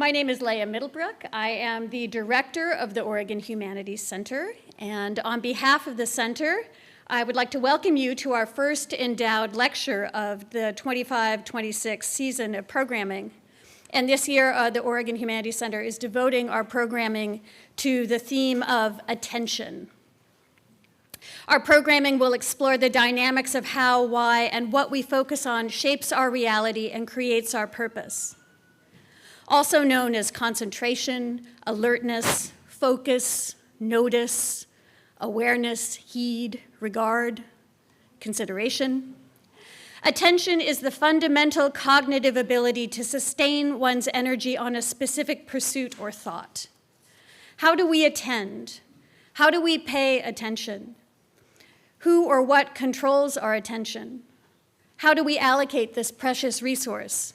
My name is Leah Middlebrook. I am the director of the Oregon Humanities Center, and on behalf of the center, I would like to welcome you to our first endowed lecture of the 25-26 season of programming. And this year, the Oregon Humanities Center is devoting our programming to the theme of attention. Our programming will explore the dynamics of how, why, and what we focus on shapes our reality and creates our purpose. Also known as concentration, alertness, focus, notice, awareness, heed, regard, consideration. Attention is the fundamental cognitive ability to sustain one's energy on a specific pursuit or thought. How do we attend? How do we pay attention? Who or what controls our attention? How do we allocate this precious resource?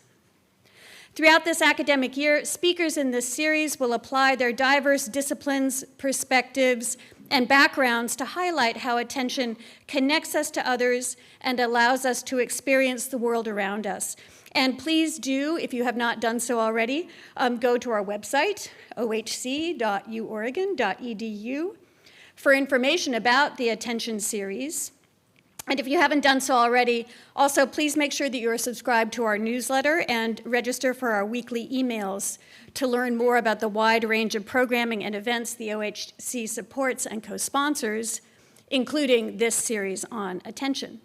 Throughout this academic year, speakers in this series will apply their diverse disciplines, perspectives, and backgrounds to highlight how attention connects us to others and allows us to experience the world around us. And please do, if you have not done so already, go to our website, ohc.uoregon.edu, for information about the attention series. And if you haven't done so already, also please make sure that you are subscribed to our newsletter and register for our weekly emails to learn more about the wide range of programming and events the OHC supports and co-sponsors, including this series on attention.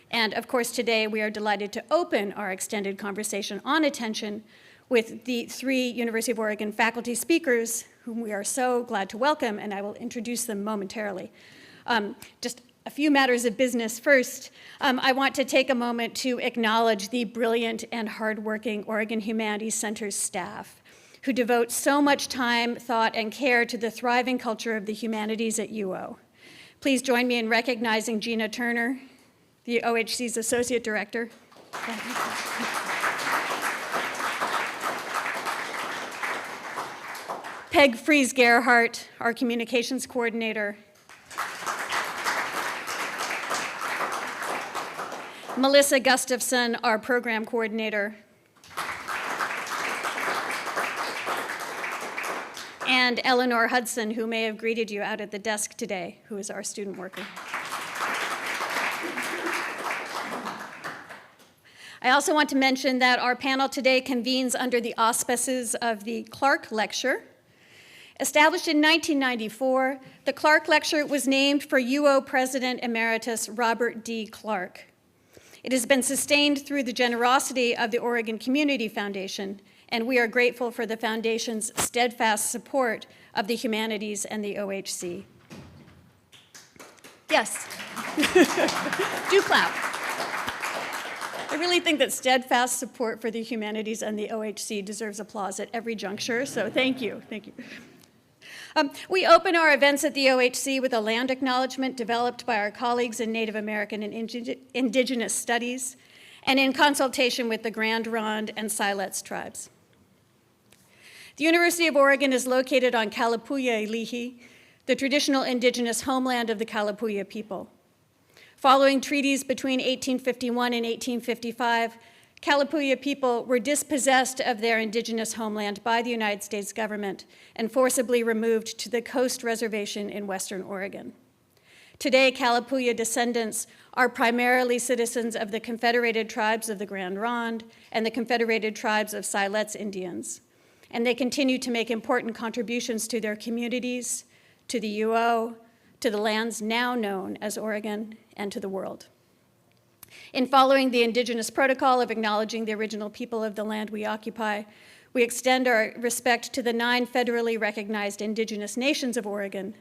And of course, today we are delighted to open our extended conversation on attention with the three University of Oregon faculty speakers whom we are so glad to welcome, and I will introduce them momentarily. Just a few matters of business first. I want to take a moment to acknowledge the brilliant and hardworking Oregon Humanities Center's staff, who devote so much time, thought, and care to the thriving culture of the humanities at UO. Please join me in recognizing Gina Turner, the OHC's Associate Director. Peg Fries-Gerhardt, our Communications Coordinator. Melissa Gustafson, our Program Coordinator. And Eleanor Hudson, who may have greeted you out at the desk today, who is our student worker. I also want to mention that our panel today convenes under the auspices of the Clark Lecture. Established in 1994, the Clark Lecture was named for UO President Emeritus Robert D. Clark. It has been sustained through the generosity of the Oregon Community Foundation, and we are grateful for the Foundation's steadfast support of the humanities and the OHC. Yes. Do clap. I really think that steadfast support for the humanities and the OHC deserves applause at every juncture, so thank you. Thank you. We open our events at the OHC with a land acknowledgement developed by our colleagues in Native American and Indigenous Studies and in consultation with the Grand Ronde and Siletz tribes. The University of Oregon is located on Kalapuya Ilihi, the traditional indigenous homeland of the Kalapuya people. Following treaties between 1851 and 1855, Kalapuya people were dispossessed of their indigenous homeland by the United States government and forcibly removed to the Coast Reservation in Western Oregon. Today, Kalapuya descendants are primarily citizens of the Confederated Tribes of the Grand Ronde and the Confederated Tribes of Siletz Indians, and they continue to make important contributions to their communities, to the UO, to the lands now known as Oregon, and to the world. In following the Indigenous Protocol of acknowledging the original people of the land we occupy, we extend our respect to the 9 federally recognized indigenous nations of Oregon,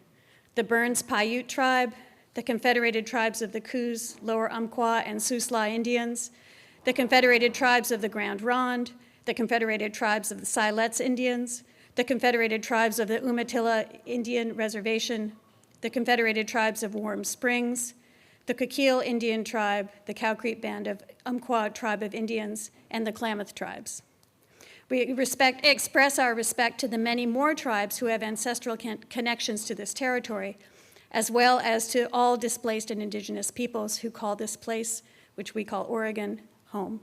the Burns-Paiute tribe, the Confederated Tribes of the Coos, Lower Umpqua, and Siuslaw Indians, the Confederated Tribes of the Grand Ronde, the Confederated Tribes of the Siletz Indians, the Confederated Tribes of the Umatilla Indian Reservation, the Confederated Tribes of Warm Springs, the Coquille Indian Tribe, the Cow Creek Band of Umpqua Tribe of Indians, and the Klamath Tribes. We express our respect to the many more tribes who have ancestral connections to this territory, as well as to all displaced and indigenous peoples who call this place, which we call Oregon, home.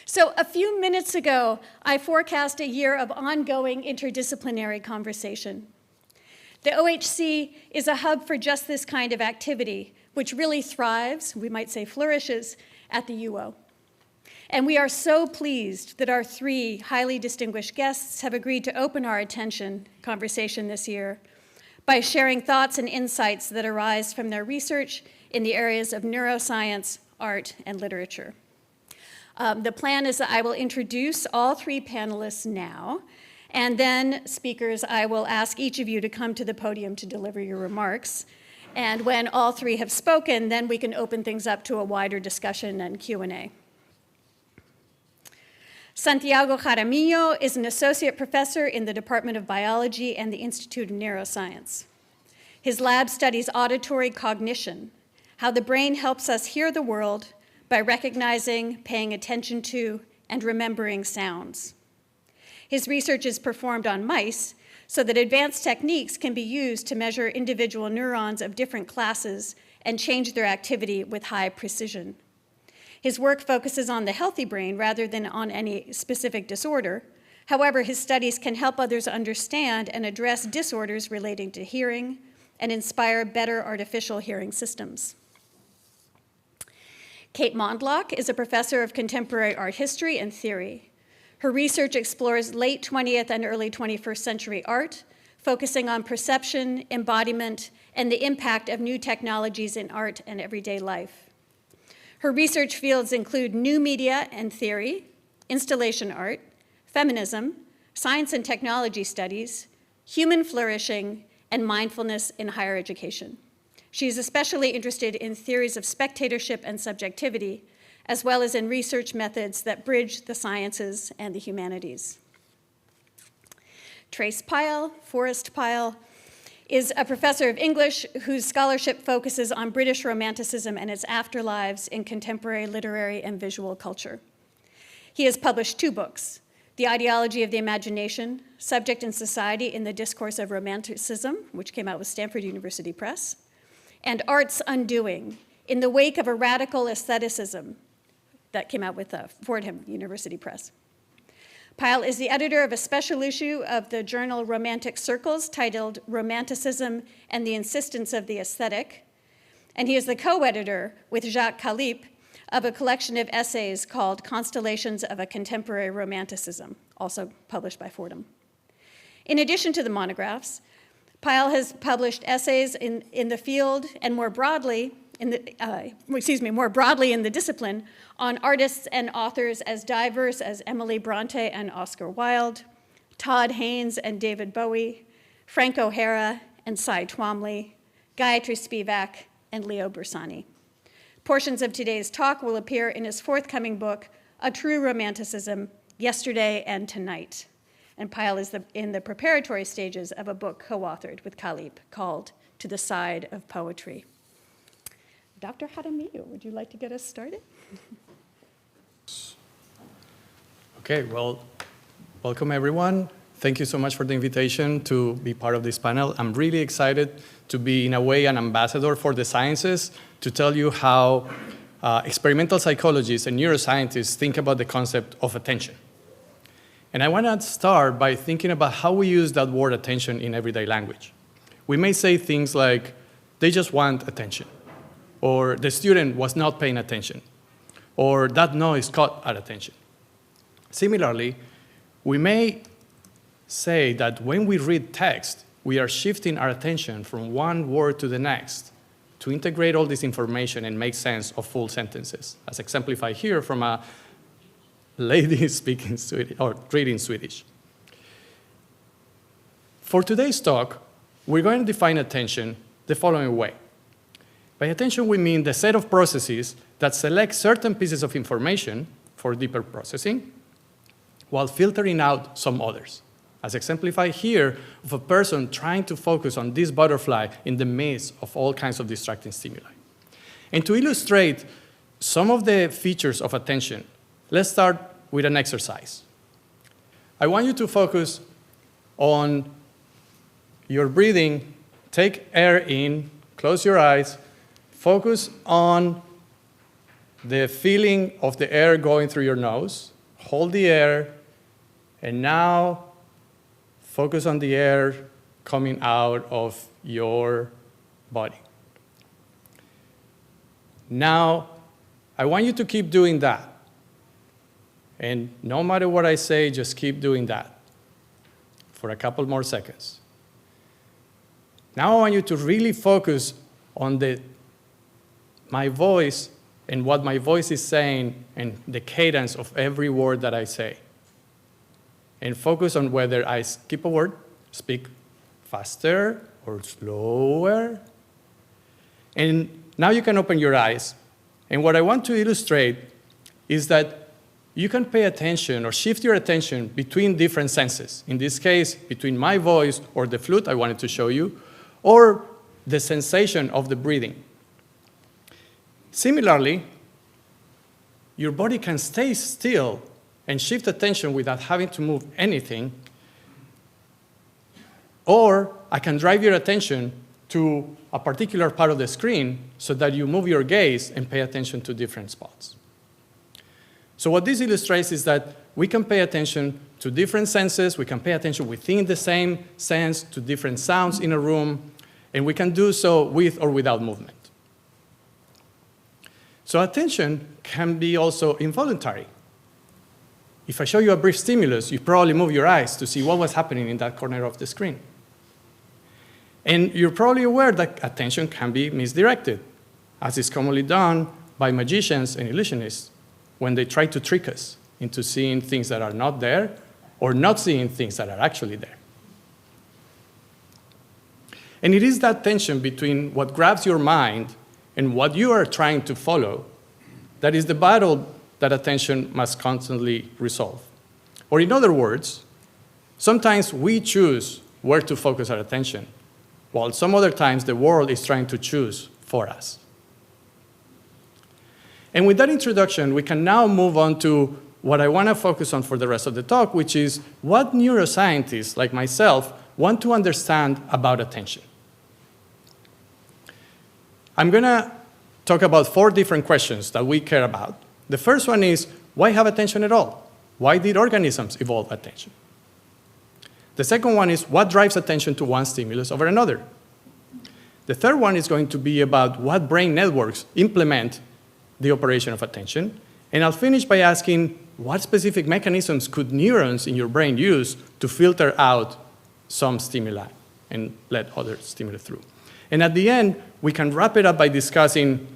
So a few minutes ago, I forecast a year of ongoing interdisciplinary conversation. The OHC is a hub for just this kind of activity, which really thrives, we might say flourishes, at the UO. And we are so pleased that our three highly distinguished guests have agreed to open our conversation this year by sharing thoughts and insights that arise from their research in the areas of neuroscience, art, and literature. The plan is that I will introduce all three panelists now, and then speakers, I will ask each of you to come to the podium to deliver your remarks. And when all three have spoken, then we can open things up to a wider discussion and Q&A. Santiago Jaramillo is an associate professor in the Department of Biology and the Institute of Neuroscience. His lab studies auditory cognition, how the brain helps us hear the world by recognizing, paying attention to, and remembering sounds. His research is performed on mice so that advanced techniques can be used to measure individual neurons of different classes and change their activity with high precision. His work focuses on the healthy brain rather than on any specific disorder. However, his studies can help others understand and address disorders relating to hearing and inspire better artificial hearing systems. Kate Mondlock is a professor of contemporary art history and theory. Her research explores late 20th and early 21st century art, focusing on perception, embodiment, and the impact of new technologies in art and everyday life. Her research fields include new media and theory, installation art, feminism, science and technology studies, human flourishing, and mindfulness in higher education. She is especially interested in theories of spectatorship and subjectivity, as well as in research methods that bridge the sciences and the humanities. Trace Pyle, Forrest Pyle, is a professor of English whose scholarship focuses on British Romanticism and its afterlives in contemporary literary and visual culture. He has published 2 books, The Ideology of the Imagination, Subject and Society in the Discourse of Romanticism, which came out with Stanford University Press, and Art's Undoing, in the Wake of a Radical Aestheticism, that came out with Fordham University Press. Pyle is the editor of a special issue of the journal Romantic Circles titled Romanticism and the Insistence of the Aesthetic, and he is the co-editor with Jacques Calip of a collection of essays called Constellations of a Contemporary Romanticism, also published by Fordham. In addition to the monographs, Pyle has published essays in the field and more broadly in the discipline on artists and authors as diverse as Emily Bronte and Oscar Wilde, Todd Haynes and David Bowie, Frank O'Hara and Cy Twombly, Gayatri Spivak and Leo Bersani. Portions of today's talk will appear in his forthcoming book, A True Romanticism, Yesterday and Tonight. And Pyle is in the preparatory stages of a book co-authored with Calip called To the Side of Poetry. Dr. Jaramillo, would you like to get us started? Okay, well, welcome everyone. Thank you so much for the invitation to be part of this panel. I'm really excited to be, in a way, an ambassador for the sciences to tell you how experimental psychologists and neuroscientists think about the concept of attention. And I want to start by thinking about how we use that word attention in everyday language. We may say things like, they just want attention, or the student was not paying attention, or that noise caught our attention. Similarly, we may say that when we read text, we are shifting our attention from one word to the next to integrate all this information and make sense of full sentences, as exemplified here from a lady speaking Swedish, or reading Swedish. For today's talk, we're going to define attention the following way. By attention, we mean the set of processes that select certain pieces of information for deeper processing, while filtering out some others, as exemplified here of a person trying to focus on this butterfly in the midst of all kinds of distracting stimuli. And to illustrate some of the features of attention, let's start with an exercise. I want you to focus on your breathing. Take air in, close your eyes, focus on the feeling of the air going through your nose, hold the air, and now focus on the air coming out of your body. Now, I want you to keep doing that. And no matter what I say, just keep doing that for a couple more seconds. Now I want you to really focus on my voice and what my voice is saying and the cadence of every word that I say. And focus on whether I skip a word, speak faster or slower. And now you can open your eyes. And what I want to illustrate is that you can pay attention or shift your attention between different senses. In this case, between my voice or the flute I wanted to show you, or the sensation of the breathing. Similarly, your body can stay still and shift attention without having to move anything, or I can drive your attention to a particular part of the screen so that you move your gaze and pay attention to different spots. So what this illustrates is that we can pay attention to different senses, we can pay attention within the same sense to different sounds in a room, and we can do so with or without movement. So attention can be also involuntary. If I show you a brief stimulus, you probably move your eyes to see what was happening in that corner of the screen. And you're probably aware that attention can be misdirected, as is commonly done by magicians and illusionists when they try to trick us into seeing things that are not there or not seeing things that are actually there. And it is that tension between what grabs your mind and what you are trying to follow that is the battle that attention must constantly resolve. Or in other words, sometimes we choose where to focus our attention, while some other times the world is trying to choose for us. And with that introduction, we can now move on to what I want to focus on for the rest of the talk, which is what neuroscientists like myself want to understand about attention. I'm going to talk about 4 different questions that we care about. The first one is, why have attention at all? Why did organisms evolve attention? The second one is, what drives attention to one stimulus over another? The third one is going to be about what brain networks implement the operation of attention. And I'll finish by asking, what specific mechanisms could neurons in your brain use to filter out some stimuli and let other stimuli through? And at the end, we can wrap it up by discussing,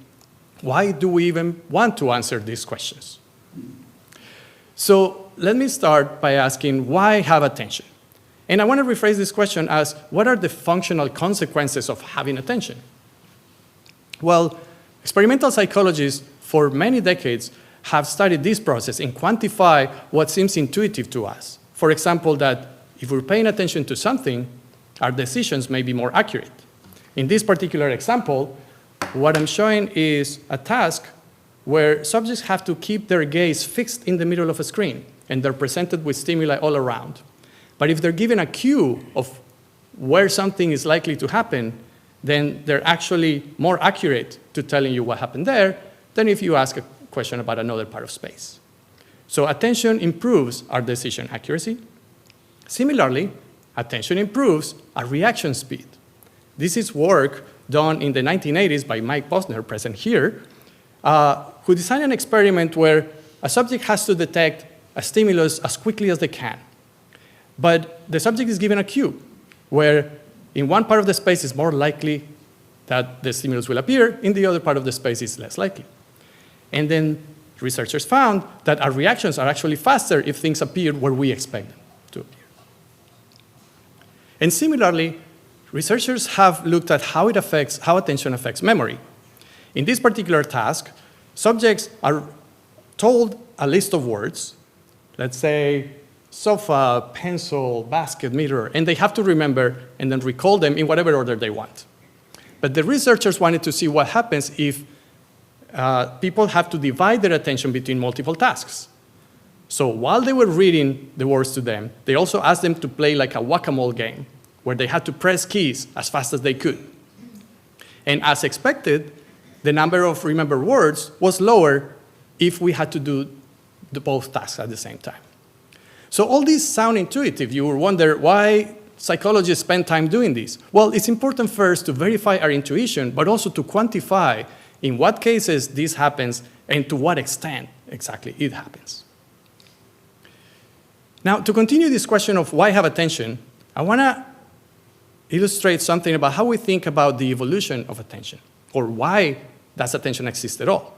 why do we even want to answer these questions? So let me start by asking, why have attention? And I want to rephrase this question as, what are the functional consequences of having attention? Well, experimental psychologists for many decades have studied this process and quantify what seems intuitive to us. For example, that if we're paying attention to something, our decisions may be more accurate. In this particular example, what I'm showing is a task where subjects have to keep their gaze fixed in the middle of a screen, and they're presented with stimuli all around. But if they're given a cue of where something is likely to happen, then they're actually more accurate to telling you what happened there than if you ask a question about another part of space. So attention improves our decision accuracy. Similarly, attention improves our reaction speed. This is work done in the 1980s by Mike Posner, present here, who designed an experiment where a subject has to detect a stimulus as quickly as they can. But the subject is given a cue, where in one part of the space it's more likely that the stimulus will appear, in the other part of the space it's less likely. And then researchers found that our reactions are actually faster if things appear where we expect them to appear. And similarly, researchers have looked at how attention affects memory. In this particular task, subjects are told a list of words, let's say sofa, pencil, basket, mirror, and they have to remember and then recall them in whatever order they want. But the researchers wanted to see what happens if people have to divide their attention between multiple tasks. So while they were reading the words to them, they also asked them to play like a whack-a-mole game, where they had to press keys as fast as they could. And as expected, the number of remembered words was lower if we had to do both tasks at the same time. So all these sound intuitive. You will wonder why psychologists spend time doing this. Well, it's important first to verify our intuition, but also to quantify in what cases this happens and to what extent exactly it happens. Now, to continue this question of why have attention, I want to illustrate something about how we think about the evolution of attention, or why does attention exist at all.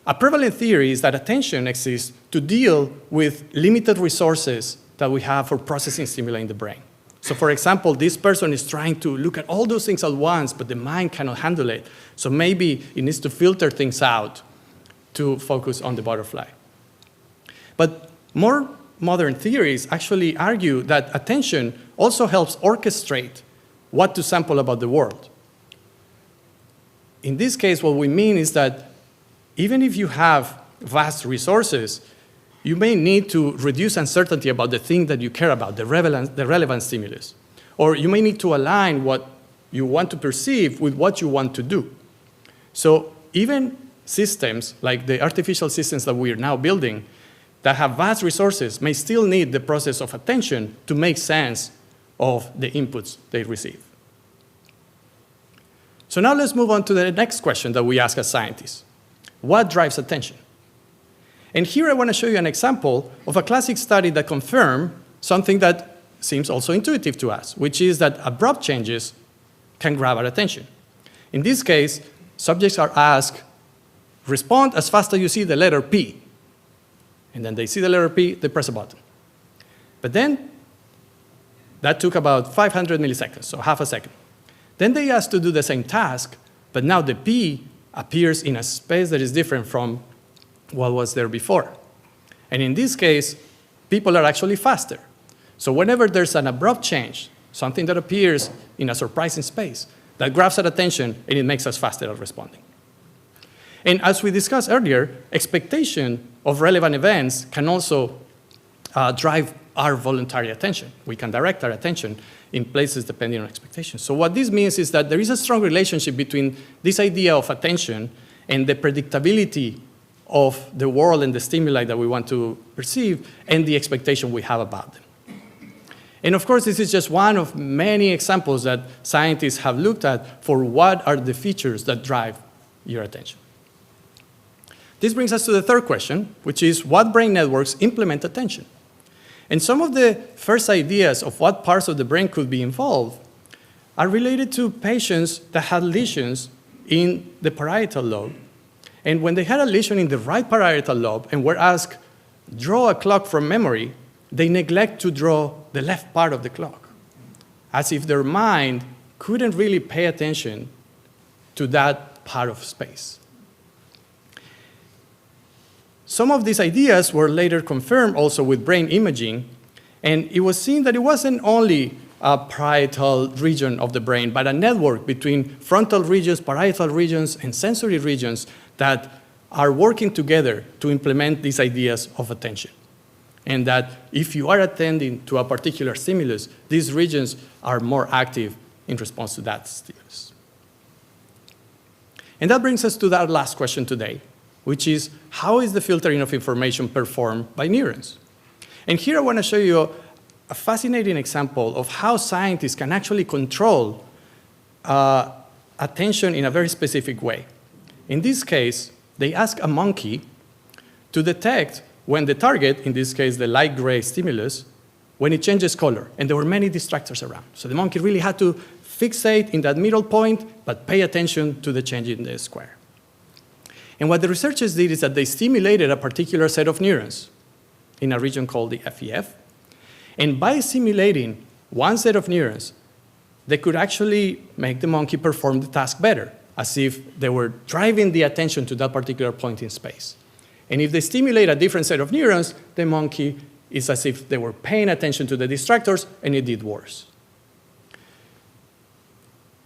A prevalent theory is that attention exists to deal with limited resources that we have for processing stimuli in the brain. So for example, this person is trying to look at all those things at once, but the mind cannot handle it. So maybe it needs to filter things out to focus on the butterfly. But more modern theories actually argue that attention also helps orchestrate what to sample about the world. In this case, what we mean is that even if you have vast resources, you may need to reduce uncertainty about the thing that you care about, the relevant stimulus. Or you may need to align what you want to perceive with what you want to do. So even systems like the artificial systems that we are now building that have vast resources may still need the process of attention to make sense of the inputs they receive. So now let's move on to the next question that we ask as scientists. What drives attention? And here I want to show you an example of a classic study that confirms something that seems also intuitive to us, which is that abrupt changes can grab our attention. In this case, subjects are asked, respond as fast as you see the letter P. And then they see the letter P, they press a button. But then, that took about 500 milliseconds, so half a second. Then they asked to do the same task, but now the P appears in a space that is different from what was there before. And in this case, people are actually faster. So whenever there's an abrupt change, something that appears in a surprising space, that grabs our attention and it makes us faster at responding. And as we discussed earlier, expectation of relevant events can also drive our voluntary attention. We can direct our attention in places depending on expectations. So what this means is that there is a strong relationship between this idea of attention and the predictability of the world and the stimuli that we want to perceive and the expectation we have about them. And of course, this is just one of many examples that scientists have looked at for what are the features that drive your attention. This brings us to the third question, which is what brain networks implement attention? And some of the first ideas of what parts of the brain could be involved are related to patients that had lesions in the parietal lobe. And when they had a lesion in the right parietal lobe and were asked, draw a clock from memory, they neglect to draw the left part of the clock, as if their mind couldn't really pay attention to that part of space. Some of these ideas were later confirmed also with brain imaging, and it was seen that it wasn't only a parietal region of the brain, but a network between frontal regions, parietal regions, and sensory regions that are working together to implement these ideas of attention. And that if you are attending to a particular stimulus, these regions are more active in response to that stimulus. And that brings us to that last question today, which is how is the filtering of information performed by neurons? And here I want to show you a fascinating example of how scientists can actually control attention in a very specific way. In this case, they ask a monkey to detect when the target, in this case the light gray stimulus, when it changes color, and there were many distractors around. So the monkey really had to fixate in that middle point, but pay attention to the change in the square. And what the researchers did is that they stimulated a particular set of neurons in a region called the FEF. And by stimulating one set of neurons, they could actually make the monkey perform the task better, as if they were driving the attention to that particular point in space. And if they stimulate a different set of neurons, the monkey is as if they were paying attention to the distractors, and it did worse.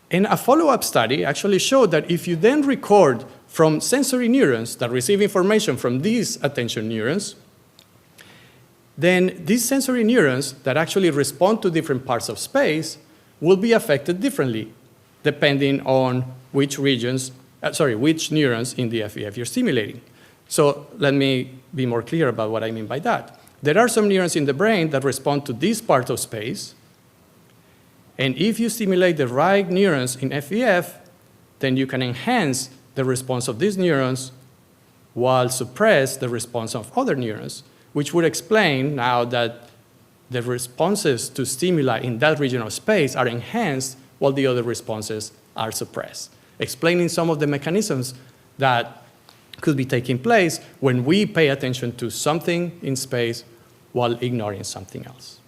And a follow-up study actually showed that if you then record from sensory neurons that receive information from these attention neurons, then these sensory neurons that actually respond to different parts of space will be affected differently depending on which neurons in the FEF you're stimulating. So let me be more clear about what I mean by that. There are some neurons in the brain that respond to this part of space, and if you stimulate the right neurons in FEF, then you can enhance the response of these neurons while suppress the response of other neurons, which would explain now that the responses to stimuli in that region of space are enhanced while the other responses are suppressed, explaining some of the mechanisms that could be taking place when we pay attention to something in space while ignoring something else.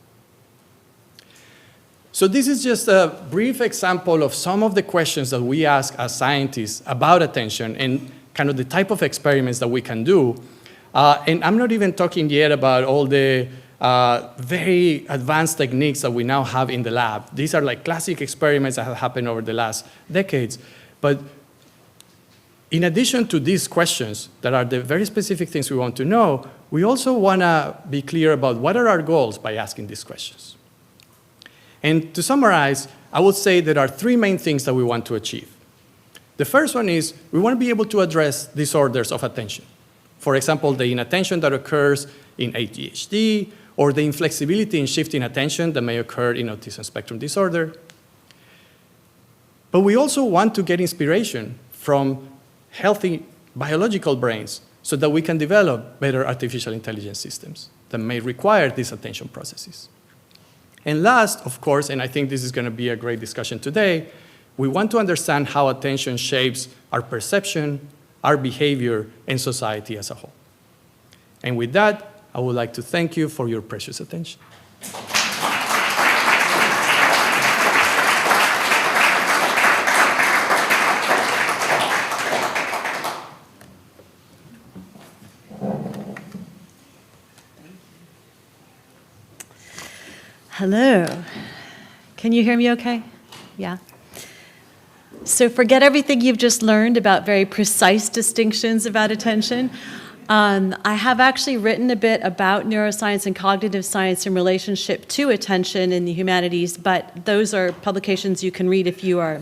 So this is just a brief example of some of the questions that we ask as scientists about attention and kind of the type of experiments that we can do. And I'm not even talking yet about all the very advanced techniques that we now have in the lab. These are like classic experiments that have happened over the last decades. But in addition to these questions that are the very specific things we want to know, we also want to be clear about what are our goals by asking these questions. And to summarize, I would say there are three main things that we want to achieve. The first one is we want to be able to address disorders of attention. For example, the inattention that occurs in ADHD, or the inflexibility in shifting attention that may occur in autism spectrum disorder. But we also want to get inspiration from healthy biological brains so that we can develop better artificial intelligence systems that may require these attention processes. And last, of course, and I think this is going to be a great discussion today, we want to understand how attention shapes our perception, our behavior, and society as a whole. And with that, I would like to thank you for your precious attention. Hello. Can you hear me okay? Yeah. So forget everything you've just learned about very precise distinctions about attention. I have actually written a bit about neuroscience and cognitive science in relationship to attention in the humanities, but those are publications you can read if you are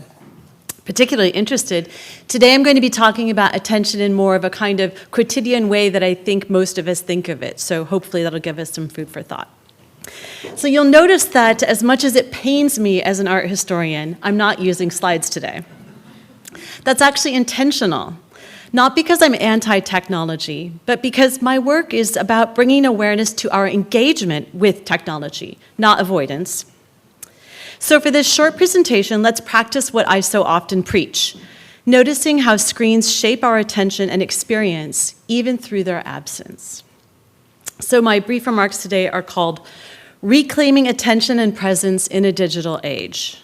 particularly interested. Today I'm going to be talking about attention in more of a kind of quotidian way that I think most of us think of it, so hopefully that'll give us some food for thought. So you'll notice that as much as it pains me as an art historian, I'm not using slides today. That's actually intentional. Not because I'm anti-technology, but because my work is about bringing awareness to our engagement with technology, not avoidance. So for this short presentation, let's practice what I so often preach, noticing how screens shape our attention and experience, even through their absence. So my brief remarks today are called Reclaiming Attention and Presence in a Digital Age.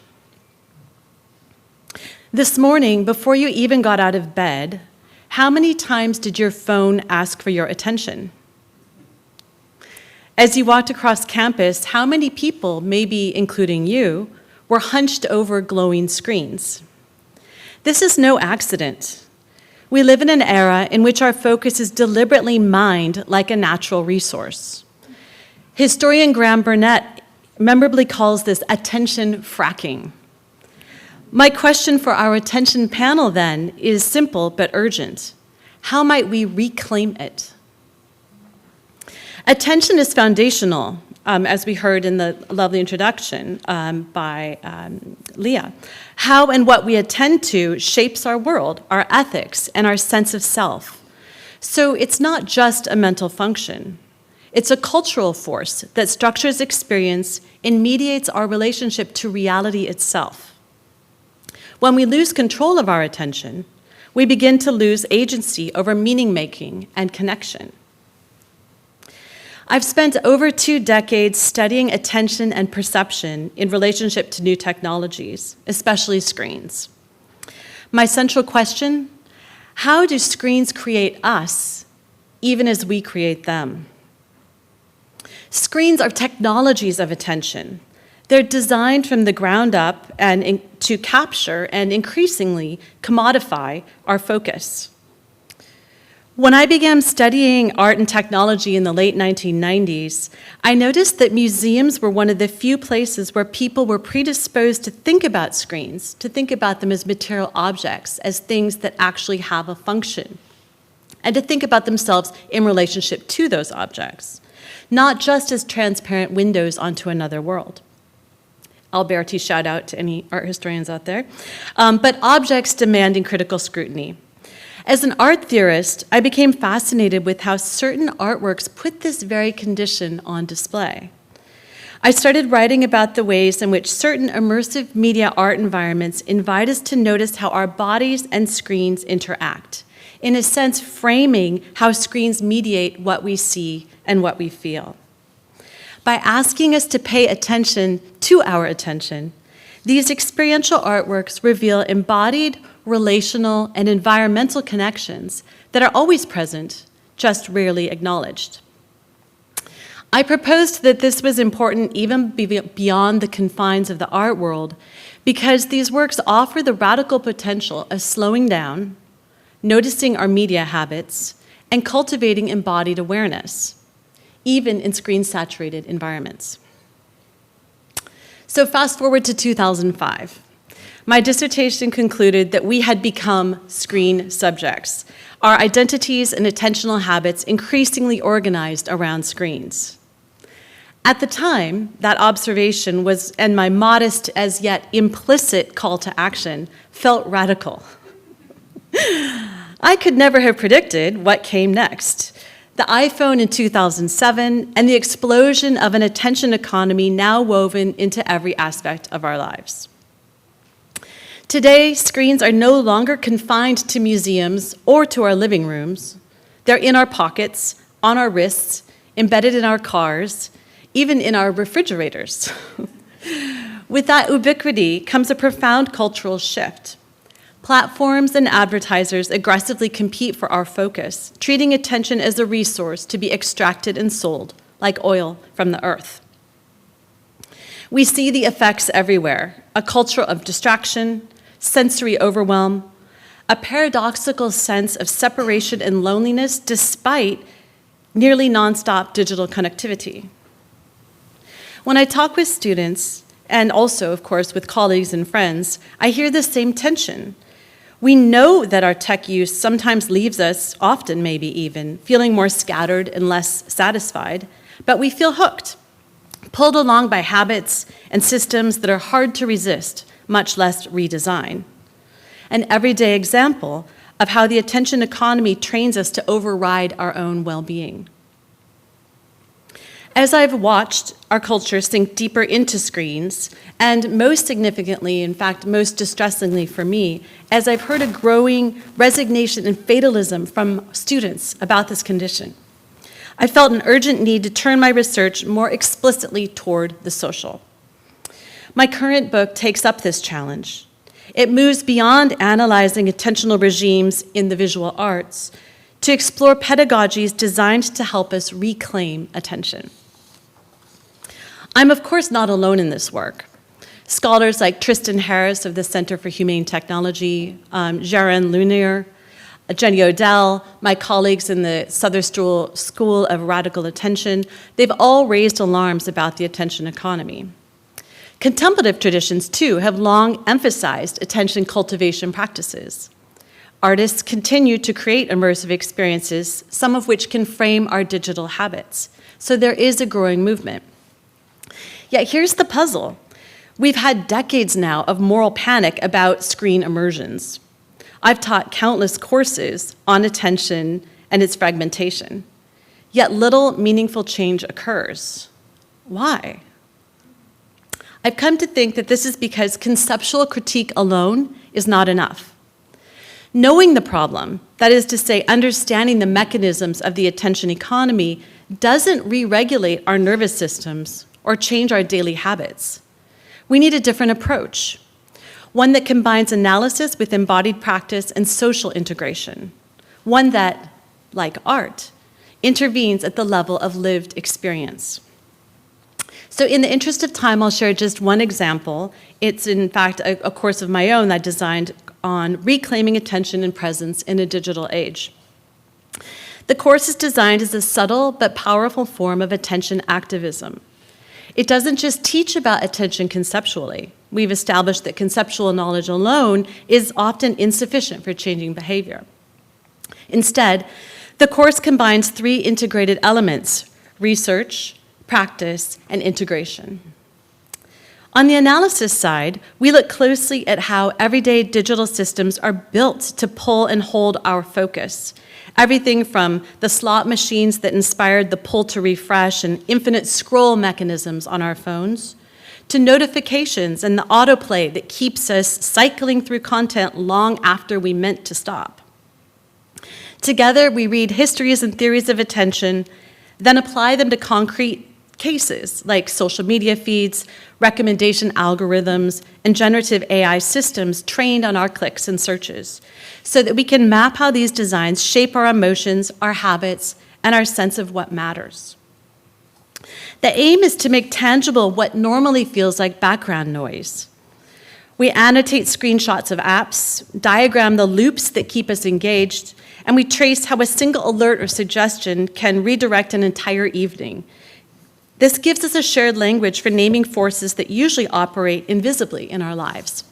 This morning, before you even got out of bed, how many times did your phone ask for your attention? As you walked across campus, how many people, maybe including you, were hunched over glowing screens? This is no accident. We live in an era in which our focus is deliberately mined like a natural resource. Historian Graham Burnett memorably calls this attention fracking. My question for our attention panel then is simple but urgent. How might we reclaim it? Attention is foundational, as we heard in the lovely introduction by Leah. How and what we attend to shapes our world, our ethics, and our sense of self. So it's not just a mental function. It's a cultural force that structures experience and mediates our relationship to reality itself. When we lose control of our attention, we begin to lose agency over meaning-making and connection. I've spent over 2 decades studying attention and perception in relationship to new technologies, especially screens. My central question, how do screens create us, even as we create them? Screens are technologies of attention. They're designed from the ground up and to capture and increasingly commodify our focus. When I began studying art and technology in the late 1990s, I noticed that museums were one of the few places where people were predisposed to think about screens, to think about them as material objects, as things that actually have a function. and to think about themselves in relationship to those objects, not just as transparent windows onto another world. Alberti, shout out to any art historians out there, but objects demanding critical scrutiny. As an art theorist, I became fascinated with how certain artworks put this very condition on display. I started writing about the ways in which certain immersive media art environments invite us to notice how our bodies and screens interact, in a sense framing how screens mediate what we see and what we feel. By asking us to pay attention to our attention, these experiential artworks reveal embodied, relational, and environmental connections that are always present, just rarely acknowledged. I proposed that this was important even beyond the confines of the art world because these works offer the radical potential of slowing down, noticing our media habits, and cultivating embodied awareness, even in screen-saturated environments. So fast forward to 2005. My dissertation concluded that we had become screen subjects, our identities and attentional habits increasingly organized around screens. At the time, that observation was, and my modest, as yet implicit call to action, felt radical. I could never have predicted what came next. The iPhone in 2007 and the explosion of an attention economy now woven into every aspect of our lives. Today, screens are no longer confined to museums or to our living rooms. They're in our pockets, on our wrists, embedded in our cars, even in our refrigerators. With that ubiquity comes a profound cultural shift. Platforms and advertisers aggressively compete for our focus, treating attention as a resource to be extracted and sold, like oil from the earth. We see the effects everywhere, a culture of distraction, sensory overwhelm, a paradoxical sense of separation and loneliness despite nearly nonstop digital connectivity. When I talk with students, and also, of course, with colleagues and friends, I hear the same tension. We know that our tech use sometimes leaves us, often maybe even, feeling more scattered and less satisfied, but we feel hooked, pulled along by habits and systems that are hard to resist, much less redesign. An everyday example of how the attention economy trains us to override our own well-being. As I've watched our culture sink deeper into screens, and most significantly, in fact, most distressingly for me, as I've heard a growing resignation and fatalism from students about this condition, I felt an urgent need to turn my research more explicitly toward the social. My current book takes up this challenge. It moves beyond analyzing attentional regimes in the visual arts to explore pedagogies designed to help us reclaim attention. I'm, of course, not alone in this work. Scholars like Tristan Harris of the Center for Humane Technology, Jaron Lunier, Jenny Odell, my colleagues in the Southerstool School of Radical Attention, they've all raised alarms about the attention economy. Contemplative traditions, too, have long emphasized attention cultivation practices. Artists continue to create immersive experiences, some of which can frame our digital habits. So there is a growing movement. Yet here's the puzzle. We've had decades now of moral panic about screen immersions. I've taught countless courses on attention and its fragmentation. Yet little meaningful change occurs. Why? I've come to think that this is because conceptual critique alone is not enough. Knowing the problem, that is to say, understanding the mechanisms of the attention economy, doesn't re-regulate our nervous systems or change our daily habits. We need a different approach, one that combines analysis with embodied practice and social integration, one that, like art, intervenes at the level of lived experience. So in the interest of time, I'll share just one example. It's, in fact, a course of my own that I designed on reclaiming attention and presence in a digital age. The course is designed as a subtle but powerful form of attention activism. It doesn't just teach about attention conceptually. We've established that conceptual knowledge alone is often insufficient for changing behavior. Instead, The course combines 3 integrated elements: research, practice, and integration. On the analysis side, we look closely at how everyday digital systems are built to pull and hold our focus. Everything from the slot machines that inspired the pull to refresh and infinite scroll mechanisms on our phones, to notifications and the autoplay that keeps us cycling through content long after we meant to stop. Together, we read histories and theories of attention, then apply them to concrete cases like social media feeds, recommendation algorithms, and generative AI systems trained on our clicks and searches, so that we can map how these designs shape our emotions, our habits, and our sense of what matters. The aim is to make tangible what normally feels like background noise. We annotate screenshots of apps, diagram the loops that keep us engaged, and we trace how a single alert or suggestion can redirect an entire evening. This gives us a shared language for naming forces that usually operate invisibly in our lives.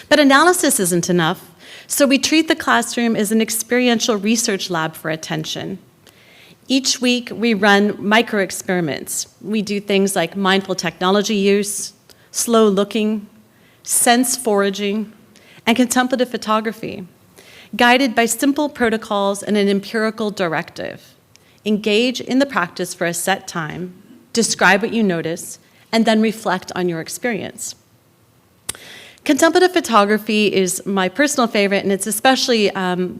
But analysis isn't enough, so we treat the classroom as an experiential research lab for attention. Each week, we run micro-experiments. We do things like mindful technology use, slow looking, sense foraging, and contemplative photography, guided by simple protocols and an empirical directive. Engage in the practice for a set time, describe what you notice, and then reflect on your experience. Contemplative photography is my personal favorite, and it's especially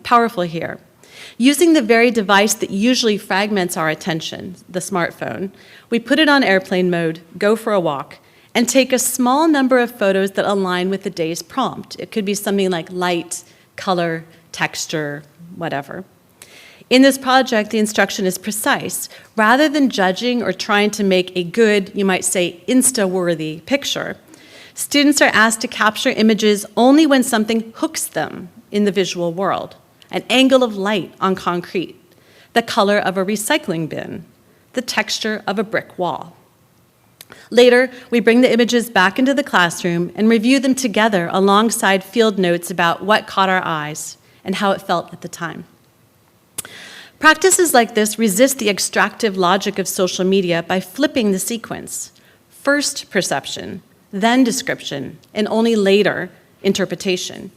powerful here. Using the very device that usually fragments our attention, the smartphone, we put it on airplane mode, go for a walk, and take a small number of photos that align with the day's prompt. It could be something like light, color, texture, whatever. In this project, the instruction is precise. Rather than judging or trying to make a good, you might say, Insta-worthy picture, students are asked to capture images only when something hooks them in the visual world. An angle of light on concrete, the color of a recycling bin, the texture of a brick wall. Later, we bring the images back into the classroom and review them together alongside field notes about what caught our eyes and how it felt at the time. Practices like this resist the extractive logic of social media by flipping the sequence. First perception, then description, and only later interpretation.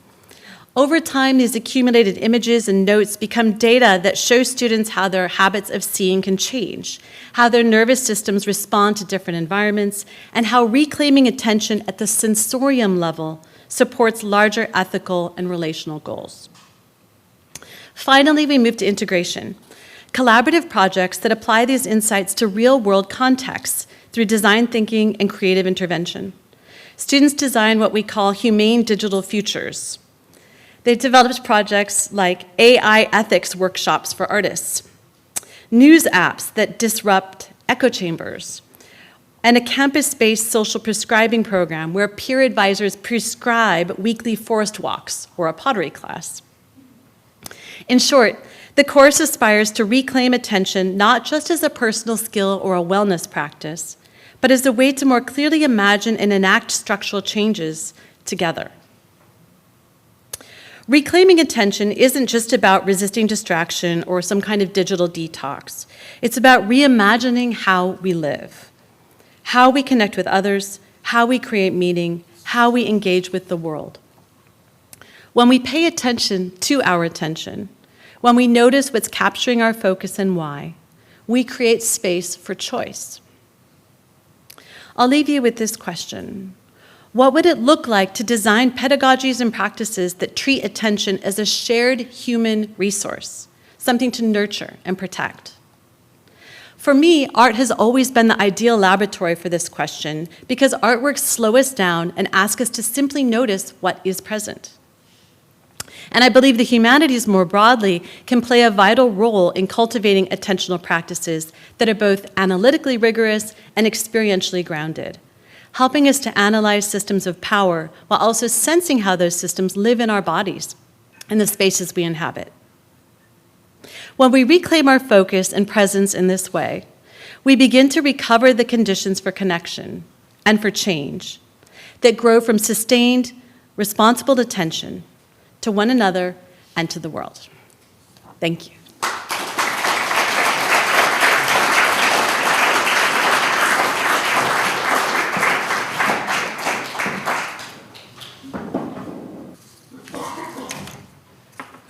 Over time, these accumulated images and notes become data that show students how their habits of seeing can change, how their nervous systems respond to different environments, and how reclaiming attention at the sensorium level supports larger ethical and relational goals. Finally, we move to integration, collaborative projects that apply these insights to real-world contexts through design thinking and creative intervention. Students design what we call humane digital futures. They've developed projects like AI ethics workshops for artists, news apps that disrupt echo chambers, and a campus-based social prescribing program where peer advisors prescribe weekly forest walks or a pottery class. In short, the course aspires to reclaim attention not just as a personal skill or a wellness practice, but as a way to more clearly imagine and enact structural changes together. Reclaiming attention isn't just about resisting distraction or some kind of digital detox. It's about reimagining how we live, how we connect with others, how we create meaning, how we engage with the world. When we pay attention to our attention, when we notice what's capturing our focus and why, we create space for choice. I'll leave you with this question. What would it look like to design pedagogies and practices that treat attention as a shared human resource, something to nurture and protect? For me, art has always been the ideal laboratory for this question because artworks slow us down and ask us to simply notice what is present. And I believe the humanities more broadly can play a vital role in cultivating attentional practices that are both analytically rigorous and experientially grounded, helping us to analyze systems of power while also sensing how those systems live in our bodies and the spaces we inhabit. When we reclaim our focus and presence in this way, we begin to recover the conditions for connection and for change that grow from sustained, responsible attention to one another and to the world. Thank you.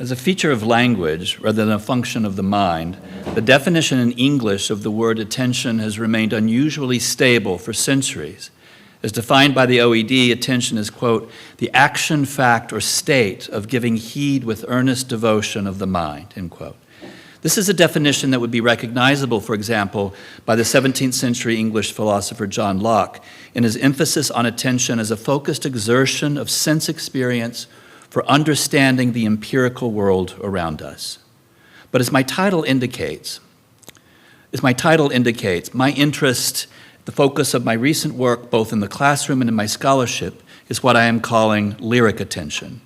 As a feature of language rather than a function of the mind, the definition in English of the word attention has remained unusually stable for centuries. As defined by the OED, attention is, quote, the action, fact, or state of giving heed with earnest devotion of the mind, end quote. This is a definition that would be recognizable, for example, by the 17th century English philosopher John Locke in his emphasis on attention as a focused exertion of sense experience for understanding the empirical world around us. But as my title indicates, my interest, the focus of my recent work, both in the classroom and in my scholarship, is what I am calling lyric attention.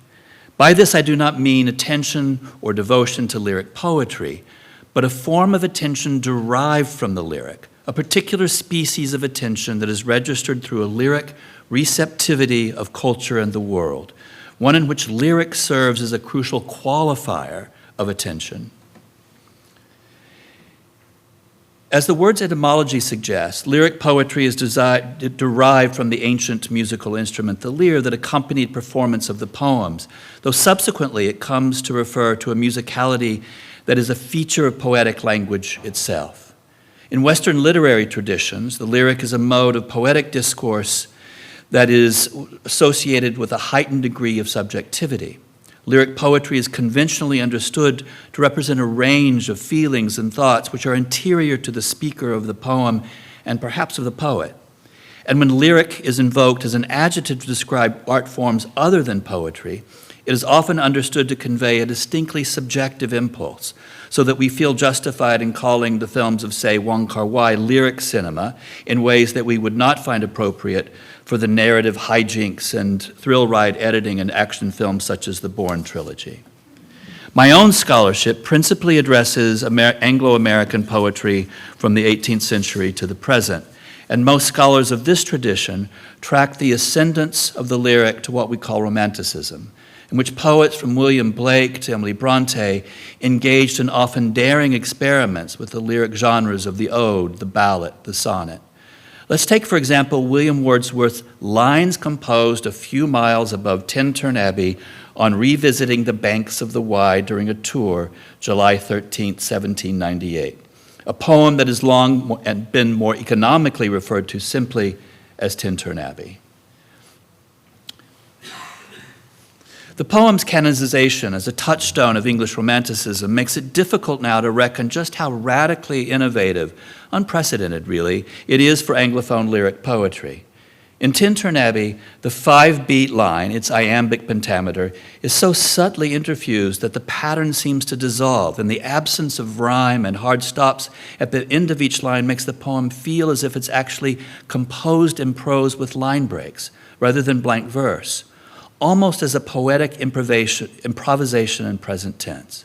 By this, I do not mean attention or devotion to lyric poetry, but a form of attention derived from the lyric, a particular species of attention that is registered through a lyric receptivity of culture and the world, one in which lyric serves as a crucial qualifier of attention. As the word's etymology suggests, lyric poetry is derived from the ancient musical instrument, the lyre, that accompanied performance of the poems, though subsequently it comes to refer to a musicality that is a feature of poetic language itself. In Western literary traditions, the lyric is a mode of poetic discourse that is associated with a heightened degree of subjectivity. Lyric poetry is conventionally understood to represent a range of feelings and thoughts which are interior to the speaker of the poem and perhaps of the poet. And when lyric is invoked as an adjective to describe art forms other than poetry, it is often understood to convey a distinctly subjective impulse, so that we feel justified in calling the films of, say, Wong Kar-wai lyric cinema in ways that we would not find appropriate for the narrative hijinks and thrill ride editing in action films such as the Bourne trilogy. My own scholarship principally addresses Anglo-American poetry from the 18th century to the present, and most scholars of this tradition track the ascendance of the lyric to what we call Romanticism, in which poets from William Blake to Emily Bronte engaged in often daring experiments with the lyric genres of the ode, the ballad, the sonnet. Let's take, for example, William Wordsworth's lines composed a few miles above Tintern Abbey on revisiting the banks of the Wye during a tour, July 13, 1798, a poem that has long been more economically referred to simply as Tintern Abbey. The poem's canonization as a touchstone of English Romanticism makes it difficult now to reckon just how radically innovative, unprecedented really, it is for Anglophone lyric poetry. In Tintern Abbey, the 5-beat line, its iambic pentameter, is so subtly interfused that the pattern seems to dissolve, and the absence of rhyme and hard stops at the end of each line makes the poem feel as if it's actually composed in prose with line breaks, rather than blank verse, almost as a poetic improvisation in present tense.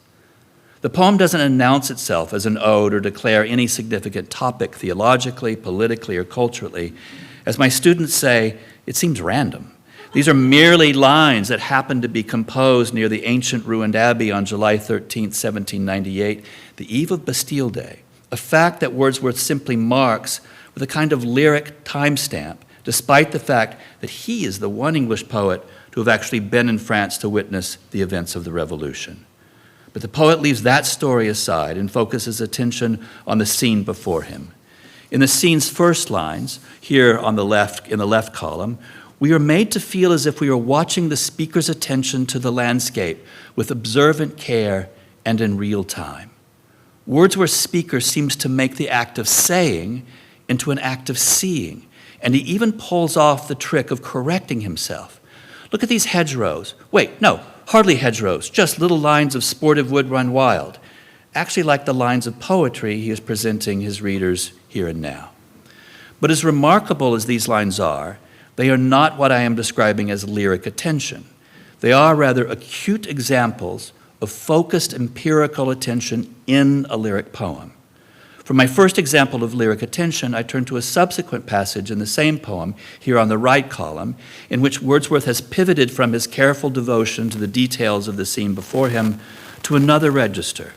The poem doesn't announce itself as an ode or declare any significant topic theologically, politically, or culturally. As my students say, it seems random. These are merely lines that happen to be composed near the ancient ruined abbey on July 13, 1798, the eve of Bastille Day, a fact that Wordsworth simply marks with a kind of lyric timestamp, despite the fact that he is the one English poet to have actually been in France to witness the events of the Revolution. But the poet leaves that story aside and focuses attention on the scene before him. In the scene's first lines, here on the left, in the left column, we are made to feel as if we are watching the speaker's attention to the landscape with observant care and in real time. Wordsworth's speaker seems to make the act of saying into an act of seeing, and he even pulls off the trick of correcting himself. Look at these hedgerows. Wait, no, hardly hedgerows, just little lines of sportive wood run wild. Actually like the lines of poetry he is presenting his readers here and now. But as remarkable as these lines are, they are not what I am describing as lyric attention. They are rather acute examples of focused empirical attention in a lyric poem. For my first example of lyric attention, I turn to a subsequent passage in the same poem, here on the right column, in which Wordsworth has pivoted from his careful devotion to the details of the scene before him to another register,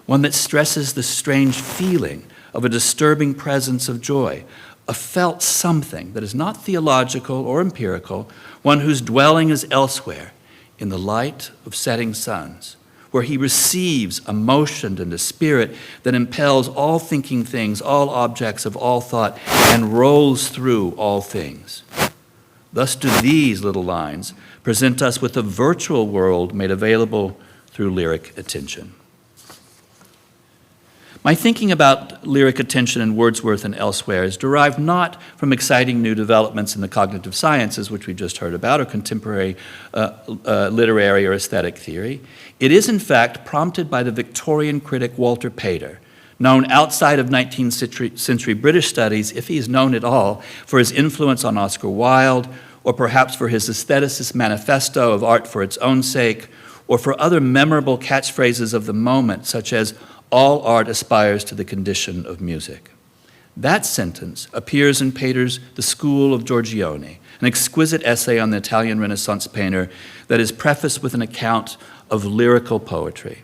one that stresses the strange feeling of a disturbing presence of joy, a felt something that is not theological or empirical, one whose dwelling is elsewhere, in the light of setting suns, where he receives a motion and a spirit that impels all thinking things, all objects of all thought, and rolls through all things. Thus do these little lines present us with a virtual world made available through lyric attention. My thinking about lyric attention in Wordsworth and elsewhere is derived not from exciting new developments in the cognitive sciences, which we just heard about, or contemporary literary or aesthetic theory. It is, in fact, prompted by the Victorian critic Walter Pater, known outside of 19th century British studies, if he is known at all, for his influence on Oscar Wilde, or perhaps for his aestheticist manifesto of art for its own sake, or for other memorable catchphrases of the moment, such as, "All art aspires to the condition of music." That sentence appears in Pater's The School of Giorgione, an exquisite essay on the Italian Renaissance painter that is prefaced with an account of lyrical poetry.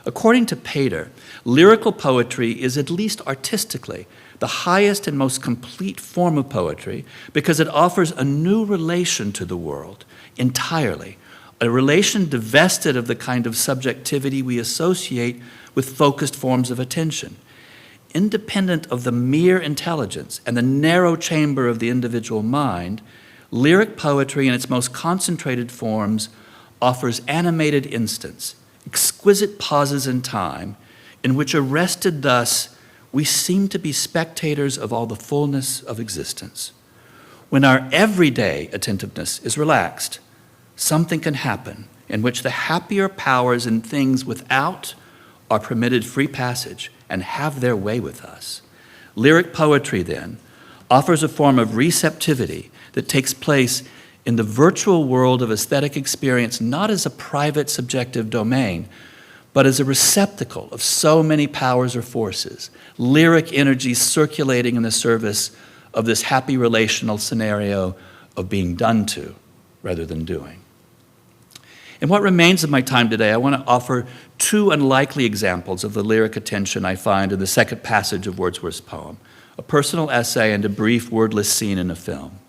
According to Pater, lyrical poetry is, at least artistically, the highest and most complete form of poetry because it offers a new relation to the world entirely, a relation divested of the kind of subjectivity we associate with focused forms of attention. Independent of the mere intelligence and the narrow chamber of the individual mind, lyric poetry in its most concentrated forms offers animated instants, exquisite pauses in time, in which arrested thus, we seem to be spectators of all the fullness of existence. When our everyday attentiveness is relaxed, something can happen in which the happier powers in things without are permitted free passage and have their way with us. Lyric poetry, then, offers a form of receptivity that takes place in the virtual world of aesthetic experience not as a private subjective domain, but as a receptacle of so many powers or forces, lyric energies circulating in the service of this happy relational scenario of being done to rather than doing. In what remains of my time today, I want to offer two unlikely examples of the lyric attention I find in the second passage of Wordsworth's poem, a personal essay and a brief wordless scene in a film.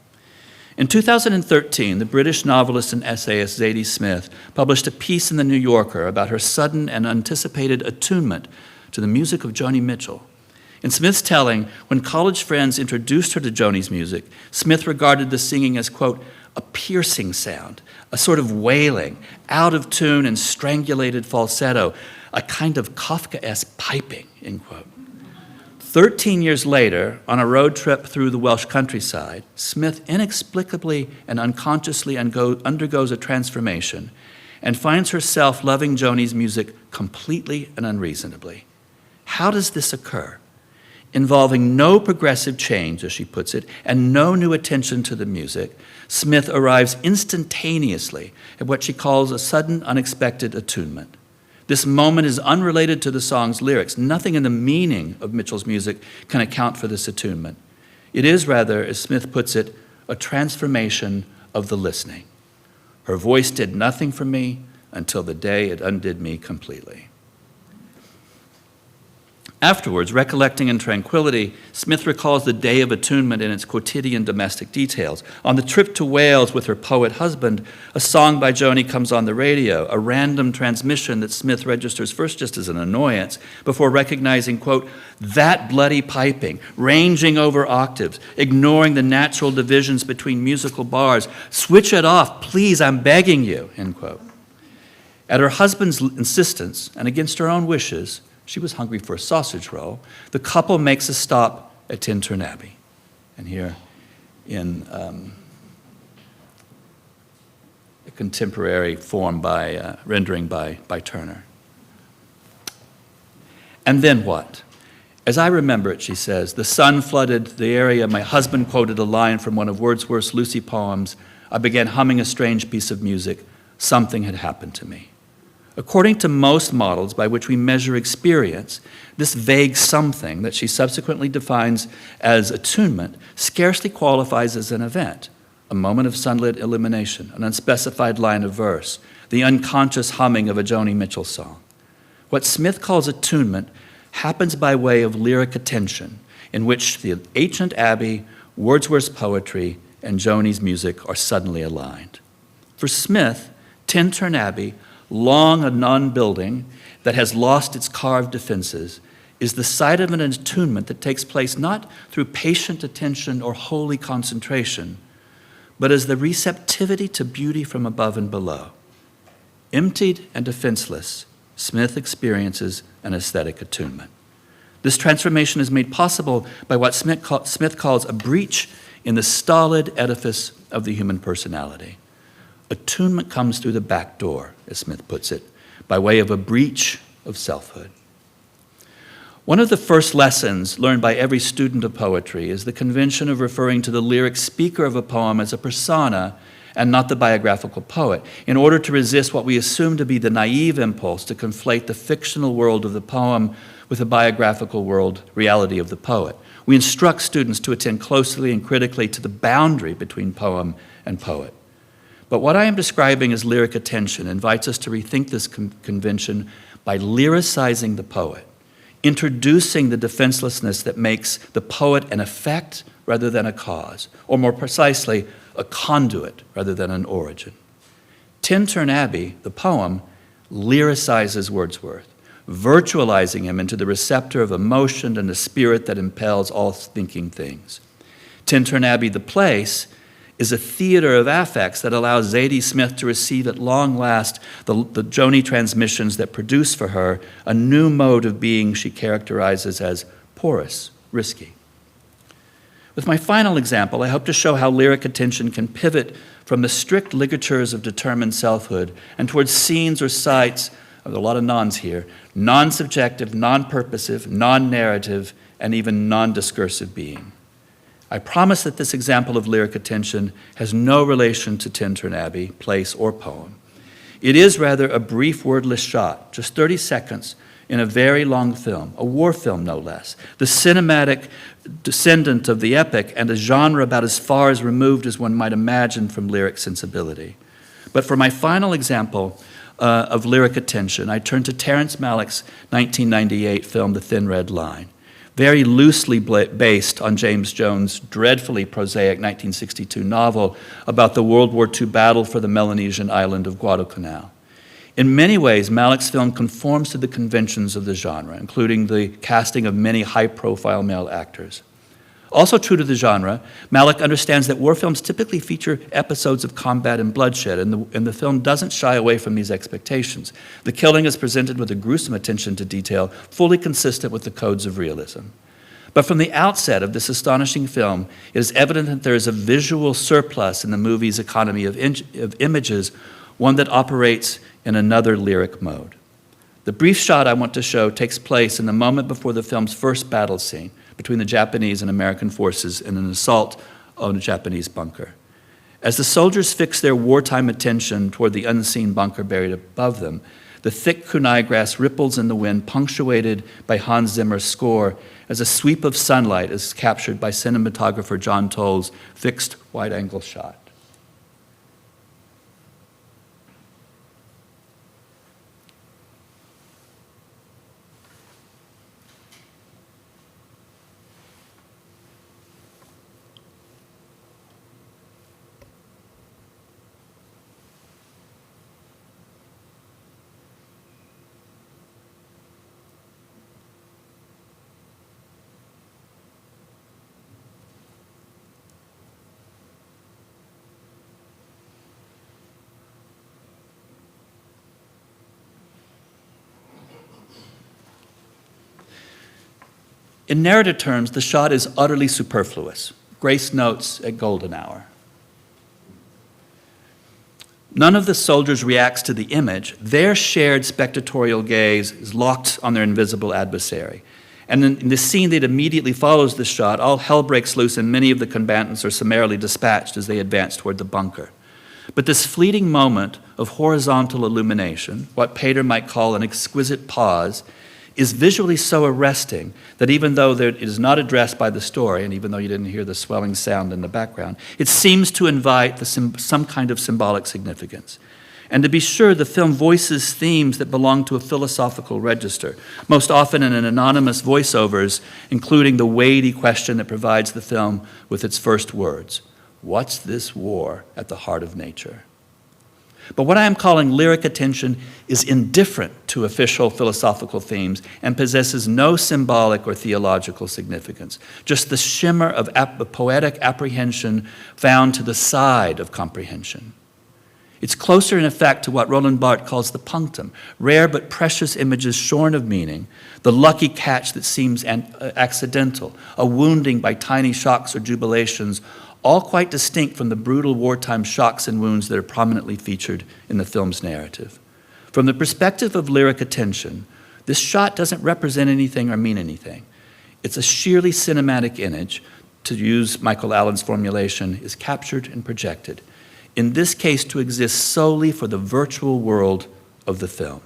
In 2013, the British novelist and essayist Zadie Smith published a piece in The New Yorker about her sudden and anticipated attunement to the music of Joni Mitchell. In Smith's telling, when college friends introduced her to Joni's music, Smith regarded the singing as, quote, a piercing sound, a sort of wailing, out of tune and strangulated falsetto, a kind of Kafkaesque piping, end quote. 13 years later, on a road trip through the Welsh countryside, Smith inexplicably and unconsciously undergoes a transformation and finds herself loving Joni's music completely and unreasonably. How does this occur? Involving no progressive change, as she puts it, and no new attention to the music, Smith arrives instantaneously at what she calls a sudden, unexpected attunement. This moment is unrelated to the song's lyrics. Nothing in the meaning of Mitchell's music can account for this attunement. It is rather, as Smith puts it, a transformation of the listening. Her voice did nothing for me until the day it undid me completely. Afterwards, recollecting in tranquility, Smith recalls the day of attunement in its quotidian domestic details. On the trip to Wales with her poet husband, a song by Joni comes on the radio, a random transmission that Smith registers first just as an annoyance, before recognizing, quote, that bloody piping, ranging over octaves, ignoring the natural divisions between musical bars. Switch it off, please, I'm begging you, end quote. At her husband's insistence, and against her own wishes, she was hungry for a sausage roll. The couple makes a stop at Tintern Abbey. And here in a contemporary form by rendering by Turner. And then what? As I remember it, she says, the sun flooded the area. My husband quoted a line from one of Wordsworth's Lucy poems. I began humming a strange piece of music. Something had happened to me. According to most models by which we measure experience, this vague something that she subsequently defines as attunement scarcely qualifies as an event, a moment of sunlit illumination, an unspecified line of verse, the unconscious humming of a Joni Mitchell song. What Smith calls attunement happens by way of lyric attention, in which the ancient abbey, Wordsworth's poetry, and Joni's music are suddenly aligned. For Smith, Tintern Abbey long a non-building that has lost its carved defenses, is the site of an attunement that takes place not through patient attention or holy concentration, but as the receptivity to beauty from above and below. Emptied and defenseless, Smith experiences an aesthetic attunement. This transformation is made possible by what Smith calls a breach in the stolid edifice of the human personality. Attunement comes through the back door, as Smith puts it, by way of a breach of selfhood. One of the first lessons learned by every student of poetry is the convention of referring to the lyric speaker of a poem as a persona and not the biographical poet, in order to resist what we assume to be the naive impulse to conflate the fictional world of the poem with the biographical reality of the poet. We instruct students to attend closely and critically to the boundary between poem and poet. But what I am describing as lyric attention invites us to rethink this convention by lyricizing the poet, introducing the defenselessness that makes the poet an effect rather than a cause, or more precisely, a conduit rather than an origin. Tintern Abbey, the poem, lyricizes Wordsworth, virtualizing him into the receptor of emotion and the spirit that impels all thinking things. Tintern Abbey, the place, is a theater of affects that allows Zadie Smith to receive at long last the Joni transmissions that produce for her a new mode of being she characterizes as porous, risky. With my final example, I hope to show how lyric attention can pivot from the strict ligatures of determined selfhood and towards scenes or sites, there's a lot of nons here, non-subjective, non-purposive, non-narrative, and even non-discursive being. I promise that this example of lyric attention has no relation to Tintern Abbey, place, or poem. It is rather a brief wordless shot, just 30 seconds, in a very long film, a war film no less, the cinematic descendant of the epic and a genre about as far as removed as one might imagine from lyric sensibility. But for my final example of lyric attention, I turn to Terrence Malick's 1998 film, The Thin Red Line, very loosely based on James Jones' dreadfully prosaic 1962 novel about the World War II battle for the Melanesian island of Guadalcanal. In many ways, Malick's film conforms to the conventions of the genre, including the casting of many high-profile male actors. Also true to the genre, Malick understands that war films typically feature episodes of combat and bloodshed, and the film doesn't shy away from these expectations. The killing is presented with a gruesome attention to detail, fully consistent with the codes of realism. But from the outset of this astonishing film, it is evident that there is a visual surplus in the movie's economy of images, one that operates in another lyric mode. The brief shot I want to show takes place in the moment before the film's first battle scene between the Japanese and American forces in an assault on a Japanese bunker. As the soldiers fix their wartime attention toward the unseen bunker buried above them, the thick kunai grass ripples in the wind, punctuated by Hans Zimmer's score, as a sweep of sunlight is captured by cinematographer John Toll's fixed wide-angle shot. In narrative terms, the shot is utterly superfluous. Grace notes at golden hour. None of the soldiers reacts to the image. Their shared spectatorial gaze is locked on their invisible adversary. And in the scene that immediately follows the shot, all hell breaks loose and many of the combatants are summarily dispatched as they advance toward the bunker. But this fleeting moment of horizontal illumination, what Pater might call an exquisite pause, is visually so arresting that even though it is not addressed by the story, and even though you didn't hear the swelling sound in the background, it seems to invite some kind of symbolic significance. And to be sure, the film voices themes that belong to a philosophical register, most often in an anonymous voiceovers, including the weighty question that provides the film with its first words: what's this war at the heart of nature? But what I am calling lyric attention is indifferent to official philosophical themes and possesses no symbolic or theological significance, just the shimmer of poetic apprehension found to the side of comprehension. It's closer in effect to what Roland Barthes calls the punctum, rare but precious images shorn of meaning, the lucky catch that seems accidental, a wounding by tiny shocks or jubilations, all quite distinct from the brutal wartime shocks and wounds that are prominently featured in the film's narrative. From the perspective of lyric attention, this shot doesn't represent anything or mean anything. It's a sheerly cinematic image, to use Michael Allen's formulation, is captured and projected, in this case to exist solely for the virtual world of the film.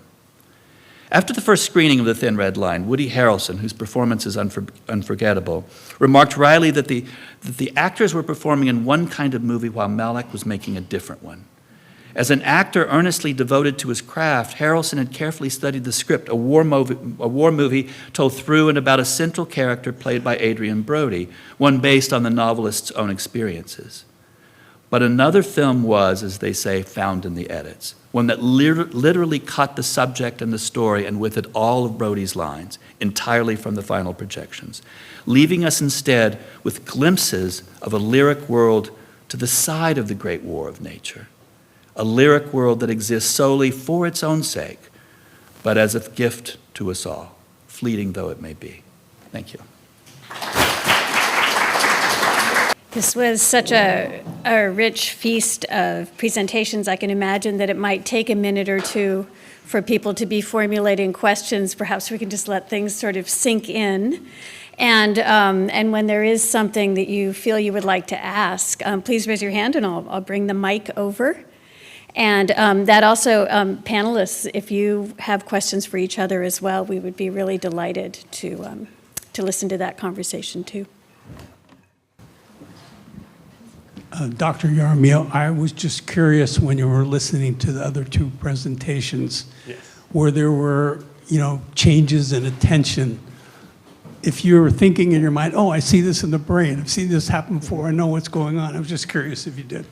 After the first screening of The Thin Red Line, Woody Harrelson, whose performance is unforgettable, remarked wryly that the actors were performing in one kind of movie while Malick was making a different one. As an actor earnestly devoted to his craft, Harrelson had carefully studied the script, a war movie told through and about a central character played by Adrian Brody, one based on the novelist's own experiences. But another film was, as they say, found in the edits, one that literally cut the subject and the story, and with it all of Brody's lines, entirely from the final projections, leaving us instead with glimpses of a lyric world to the side of the great war of nature, a lyric world that exists solely for its own sake, but as a gift to us all, fleeting though it may be. Thank you. This was such a rich feast of presentations. I can imagine that it might take a minute or two for people to be formulating questions. Perhaps we can just let things sort of sink in. And when there is something that you feel you would like to ask, please raise your hand and I'll bring the mic over. And that also, panelists, if you have questions for each other as well, we would be really delighted to listen to that conversation too. Dr. Jaramillo, I was just curious when you were listening to the other two presentations, yes, where there were, changes in attention. If you were thinking in your mind, oh, I see this in the brain, I've seen this happen before, I know what's going on. I was just curious if you did.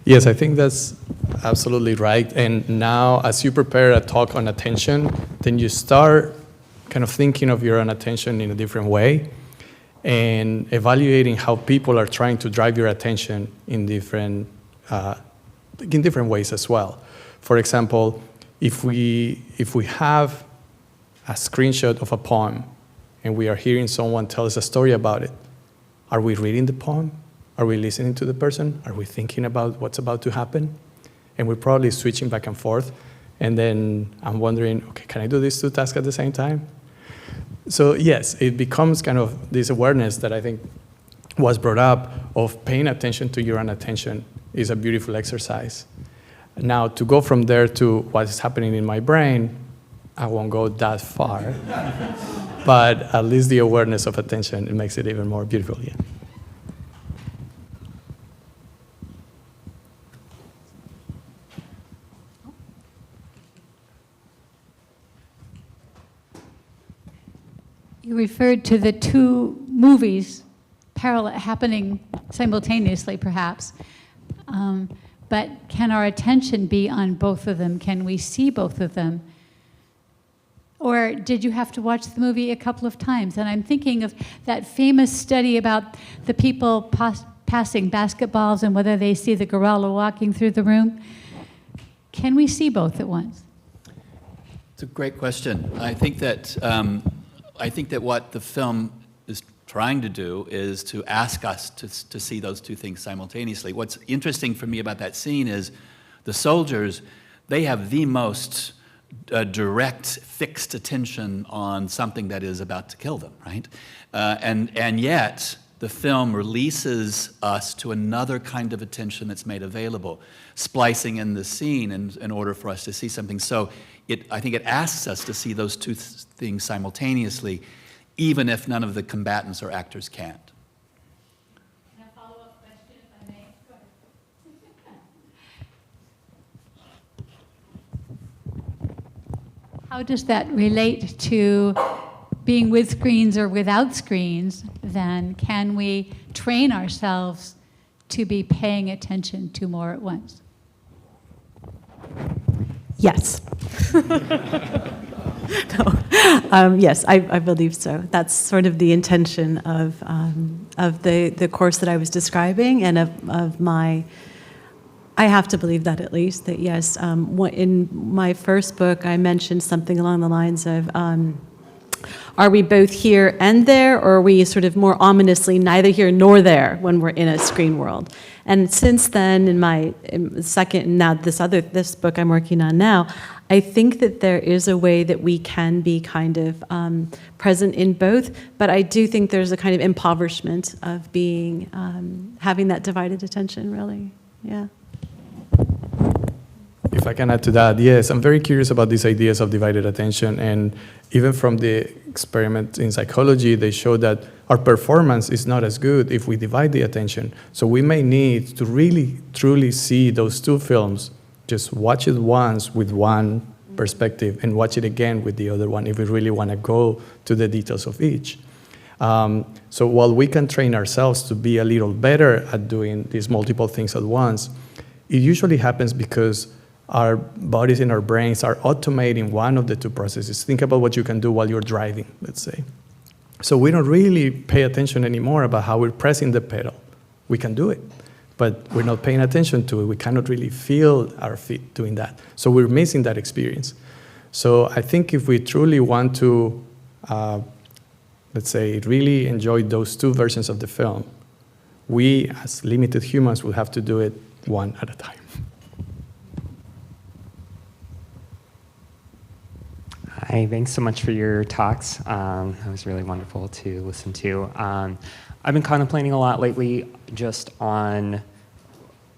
Yes, I think that's absolutely right. And now, as you prepare a talk on attention, then you start kind of thinking of your own attention in a different way, and evaluating how people are trying to drive your attention in different ways as well. For example, if we have a screenshot of a poem and we are hearing someone tell us a story about it, are we reading the poem? Are we listening to the person? Are we thinking about what's about to happen? And we're probably switching back and forth. And then I'm wondering, okay, can I do these two tasks at the same time? So yes, it becomes kind of this awareness that I think was brought up of paying attention to your own attention is a beautiful exercise. Now, to go from there to what is happening in my brain, I won't go that far. But at least the awareness of attention, it makes it even more beautiful, yeah. You referred to the two movies parallel, happening simultaneously, perhaps. But can our attention be on both of them? Can we see both of them? Or did you have to watch the movie a couple of times? And I'm thinking of that famous study about the people passing basketballs and whether they see the gorilla walking through the room. Can we see both at once? It's a great question. I think that what the film is trying to do is to ask us to see those two things simultaneously. What's interesting for me about that scene is the soldiers, they have the most direct, fixed attention on something that is about to kill them, right? And yet, the film releases us to another kind of attention that's made available, splicing in the scene in order for us to see something. So I think it asks us to see those two things simultaneously, even if none of the combatants or actors can't. And a follow-up question, if I may. Go ahead. How does that relate to being with screens or without screens? Then can we train ourselves to be paying attention to more at once? Yes. No. Yes, I believe so. That's sort of the intention of the course that I was describing, and of my. I have to believe that, at least, that yes. In my first book, I mentioned something along the lines of, are we both here and there, or are we sort of more ominously neither here nor there when we're in a screen world? And since then, in second, now this book I'm working on now, I think that there is a way that we can be kind of present in both, but I do think there's a kind of impoverishment of being, having that divided attention, really, yeah. If I can add to that, yes, I'm very curious about these ideas of divided attention, and even from the experiment in psychology, they show that our performance is not as good if we divide the attention. So we may need to really, truly see those two films, just watch it once with one perspective and watch it again with the other one if we really want to go to the details of each. So while we can train ourselves to be a little better at doing these multiple things at once, it usually happens because our bodies and our brains are automating one of the two processes. Think about what you can do while you're driving, let's say. So we don't really pay attention anymore about how we're pressing the pedal. We can do it, but we're not paying attention to it. We cannot really feel our feet doing that. So we're missing that experience. So I think if we truly want to, let's say, really enjoy those two versions of the film, we, as limited humans, will have to do it one at a time. Hi, thanks so much for your talks. That was really wonderful to listen to. I've been contemplating a lot lately just on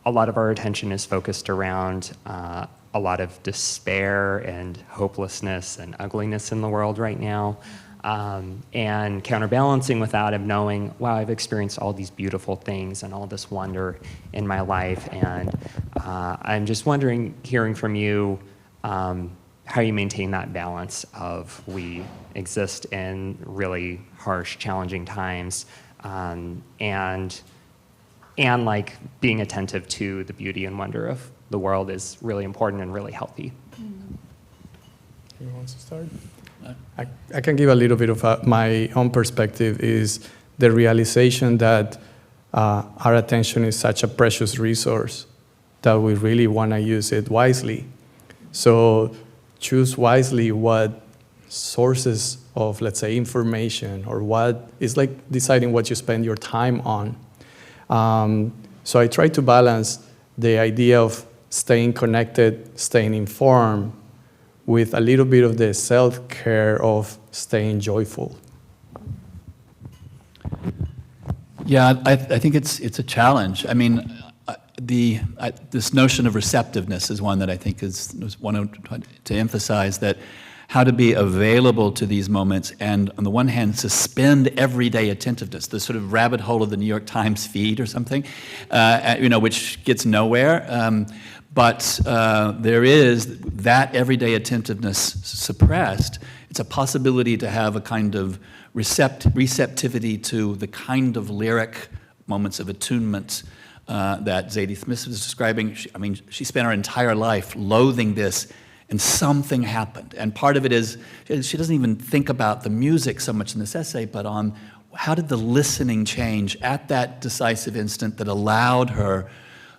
a lot of our attention is focused around a lot of despair and hopelessness and ugliness in the world right now. And counterbalancing with that of knowing, wow, I've experienced all these beautiful things and all this wonder in my life. And I'm just wondering, hearing from you, how you maintain that balance of we exist in really harsh, challenging times, and like being attentive to the beauty and wonder of the world is really important and really healthy. Who wants to start? I can give a little bit of my own perspective is the realization that our attention is such a precious resource that we really want to use it wisely. So choose wisely what sources of, let's say, information, or what is like deciding what you spend your time on. So I try to balance the idea of staying connected, staying informed, with a little bit of the self-care of staying joyful. Yeah, I think it's a challenge. I mean, this notion of receptiveness is one that I think is one to emphasize, that how to be available to these moments and, on the one hand, suspend everyday attentiveness, the sort of rabbit hole of the New York Times feed or something, which gets nowhere. But there is that everyday attentiveness suppressed. It's a possibility to have a kind of receptivity to the kind of lyric moments of attunement that Zadie Smith was describing. She spent her entire life loathing this, and something happened. And part of it is, she doesn't even think about the music so much in this essay, but on how did the listening change at that decisive instant that allowed her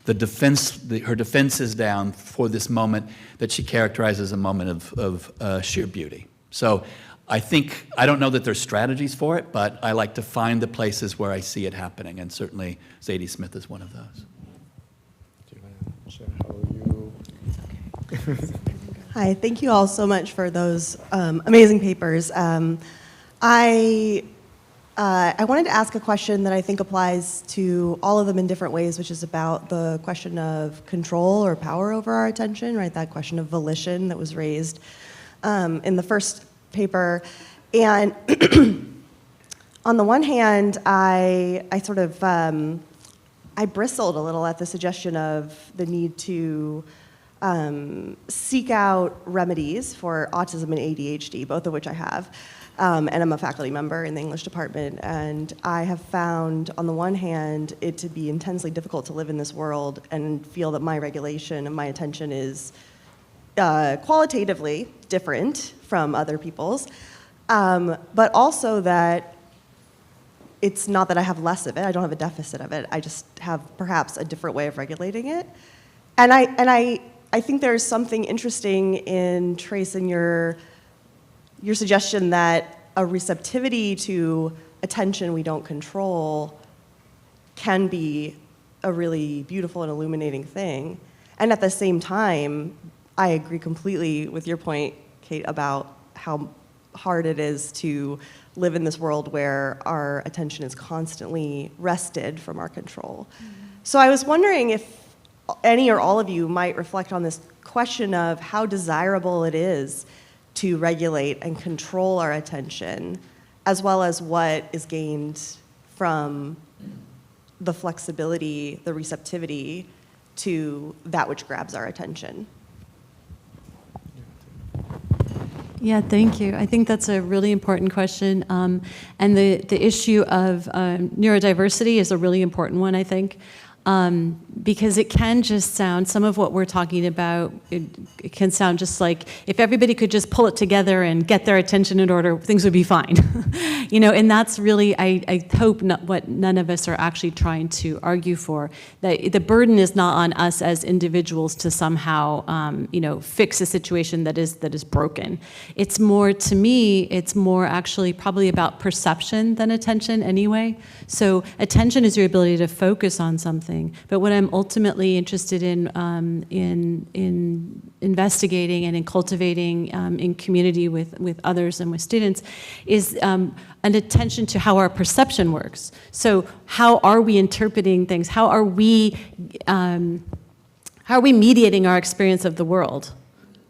her defenses down for this moment that she characterizes as a moment of sheer beauty. So I don't know that there's strategies for it, but I like to find the places where I see it happening, and certainly Zadie Smith is one of those. Do you want to share how you... Hi, thank you all so much for those amazing papers. I wanted to ask a question that I think applies to all of them in different ways, which is about the question of control or power over our attention, right? That question of volition that was raised in the first paper. And on the one hand, I bristled a little at the suggestion of the need to seek out remedies for autism and ADHD, both of which I have. And I'm a faculty member in the English department, and I have found, on the one hand, it to be intensely difficult to live in this world and feel that my regulation of my attention is qualitatively different from other people's, but also that it's not that I have less of it. I don't have a deficit of it. I just have perhaps a different way of regulating it. And I think there's something interesting in tracing your suggestion that a receptivity to attention we don't control can be a really beautiful and illuminating thing. And at the same time, I agree completely with your point, Kate, about how hard it is to live in this world where our attention is constantly wrested from our control. So I was wondering if any or all of you might reflect on this question of how desirable it is to regulate and control our attention, as well as what is gained from the flexibility, the receptivity to that which grabs our attention. Yeah, thank you. I think that's a really important question. And the issue of neurodiversity is a really important one, I think, because it can just sound, some of what we're talking about, it can sound just like if everybody could just pull it together and get their attention in order, things would be fine. And that's really, I hope what none of us are actually trying to argue for. That the burden is not on us as individuals to somehow, fix a situation that is broken. It's more, to me, it's more actually probably about perception than attention anyway. So attention is your ability to focus on something. But what I'm ultimately interested in investigating and in cultivating in community with others and with students is an attention to how our perception works. So how are we interpreting things? How are we mediating our experience of the world?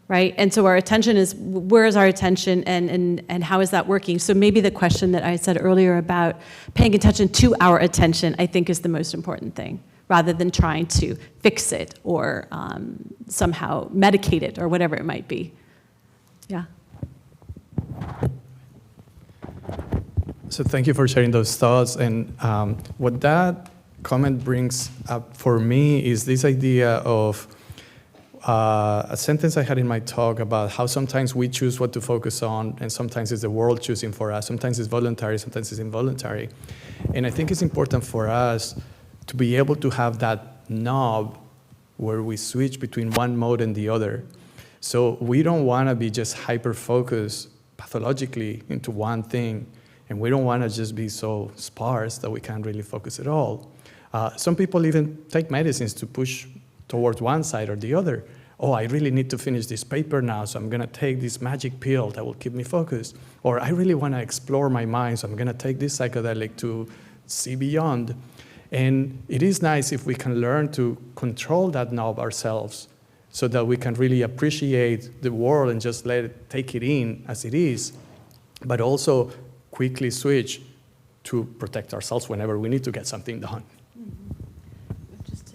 Right? And so our attention is, where is our attention and how is that working? So maybe the question that I said earlier about paying attention to our attention, I think is the most important thing, rather than trying to fix it or somehow medicate it or whatever it might be. Yeah. So thank you for sharing those thoughts. And what that comment brings up for me is this idea of a sentence I had in my talk about how sometimes we choose what to focus on, and sometimes it's the world choosing for us. Sometimes it's voluntary, sometimes it's involuntary. And I think it's important for us to be able to have that knob where we switch between one mode and the other. So we don't want to be just hyper-focused pathologically into one thing, and we don't want to just be so sparse that we can't really focus at all. Some people even take medicines to push towards one side or the other. Oh, I really need to finish this paper now, so I'm going to take this magic pill that will keep me focused. Or I really want to explore my mind, so I'm going to take this psychedelic to see beyond. And it is nice if we can learn to control that knob ourselves so that we can really appreciate the world and just take it in as it is, but also quickly switch to protect ourselves whenever we need to get something done. Just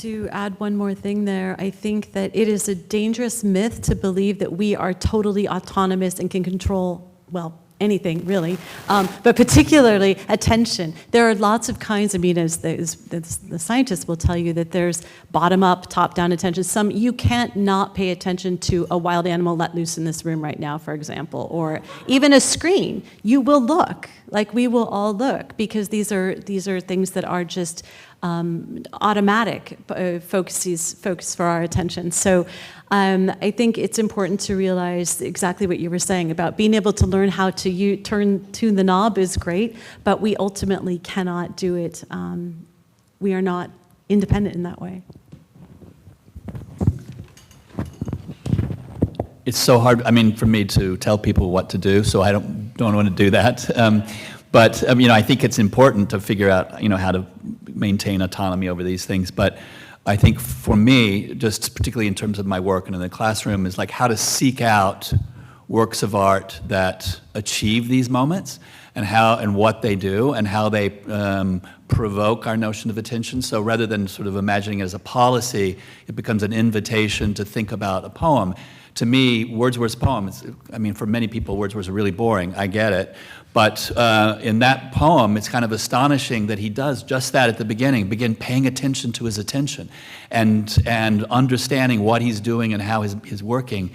to add one more thing there, I think that it is a dangerous myth to believe that we are totally autonomous and can control, well, anything really, but particularly attention. There are lots of kinds, as the scientists will tell you, that there's bottom-up, top-down attention. You can't not pay attention to a wild animal let loose in this room right now, for example, or even a screen. You will look, like we will all look, because these are things that are just automatic focus for our attention. So I think it's important to realize exactly what you were saying about being able to learn how to tune the knob is great, but we ultimately cannot do it. We are not independent in that way. It's so hard, for me to tell people what to do, so I don't want to do that. But I think it's important to figure out, how to maintain autonomy over these things. But I think for me, just particularly in terms of my work and in the classroom, is like how to seek out works of art that achieve these moments and what they do and how they provoke our notion of attention. So rather than sort of imagining it as a policy, it becomes an invitation to think about a poem, To me, Wordsworth's poem, I mean, for many people, Wordsworth's really boring. I get it. But in that poem, it's kind of astonishing that he does just that at the beginning, begin paying attention to his attention and understanding what he's doing and how he's working,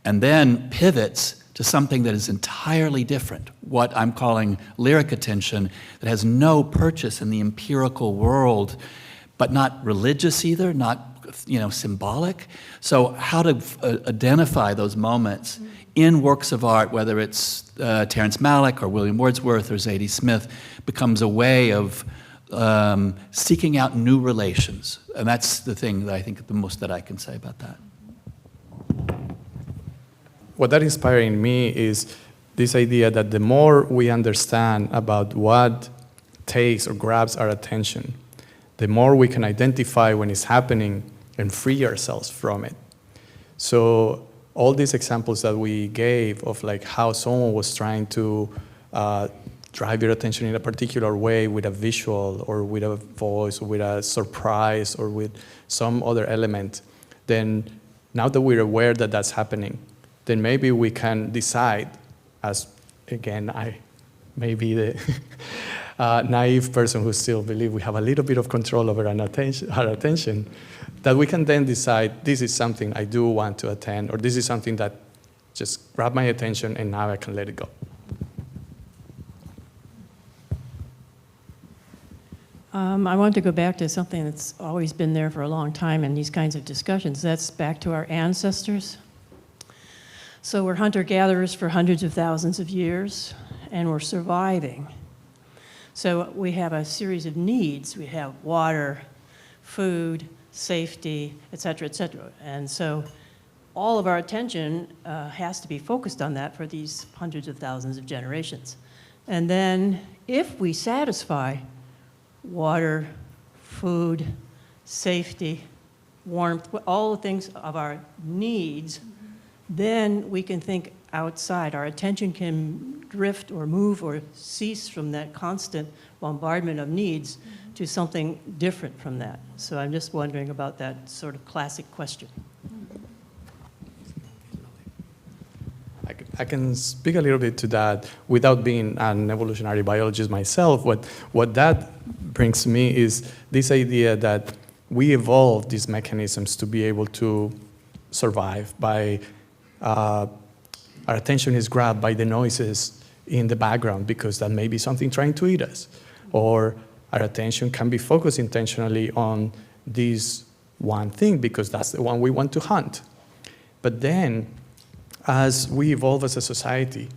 and then pivots to something that is entirely different, what I'm calling lyric attention, that has no purchase in the empirical world, but not religious either, not symbolic. So how to identify those moments in works of art, whether it's Terrence Malick or William Wordsworth or Zadie Smith, becomes a way of seeking out new relations. And that's the thing that I think the most that I can say about that. What that inspired in me is this idea that the more we understand about what takes or grabs our attention, the more we can identify when it's happening and free ourselves from it. So all these examples that we gave of like how someone was trying to drive your attention in a particular way with a visual or with a voice or with a surprise or with some other element, then now that we're aware that that's happening, then maybe we can decide, as again, I may be the naive person who still believes we have a little bit of control over our attention, that we can then decide, this is something I do want to attend, or this is something that just grabbed my attention and now I can let it go. I want to go back to something that's always been there for a long time in these kinds of discussions. That's back to our ancestors. So we're hunter-gatherers for hundreds of thousands of years, and we're surviving. So we have a series of needs. We have water, food, safety, et cetera, et cetera. And so all of our attention has to be focused on that for these hundreds of thousands of generations. And then if we satisfy water, food, safety, warmth, all the things of our needs, then we can think outside. Our attention can drift or move or cease from that constant bombardment of needs to something different from that. So I'm just wondering about that sort of classic question. I can speak a little bit to that without being an evolutionary biologist myself. What that brings me is this idea that we evolved these mechanisms to be able to survive by our attention is grabbed by the noises in the background because that may be something trying to eat us. Or our attention can be focused intentionally on this one thing because that's the one we want to hunt. But then, as we evolve as a society,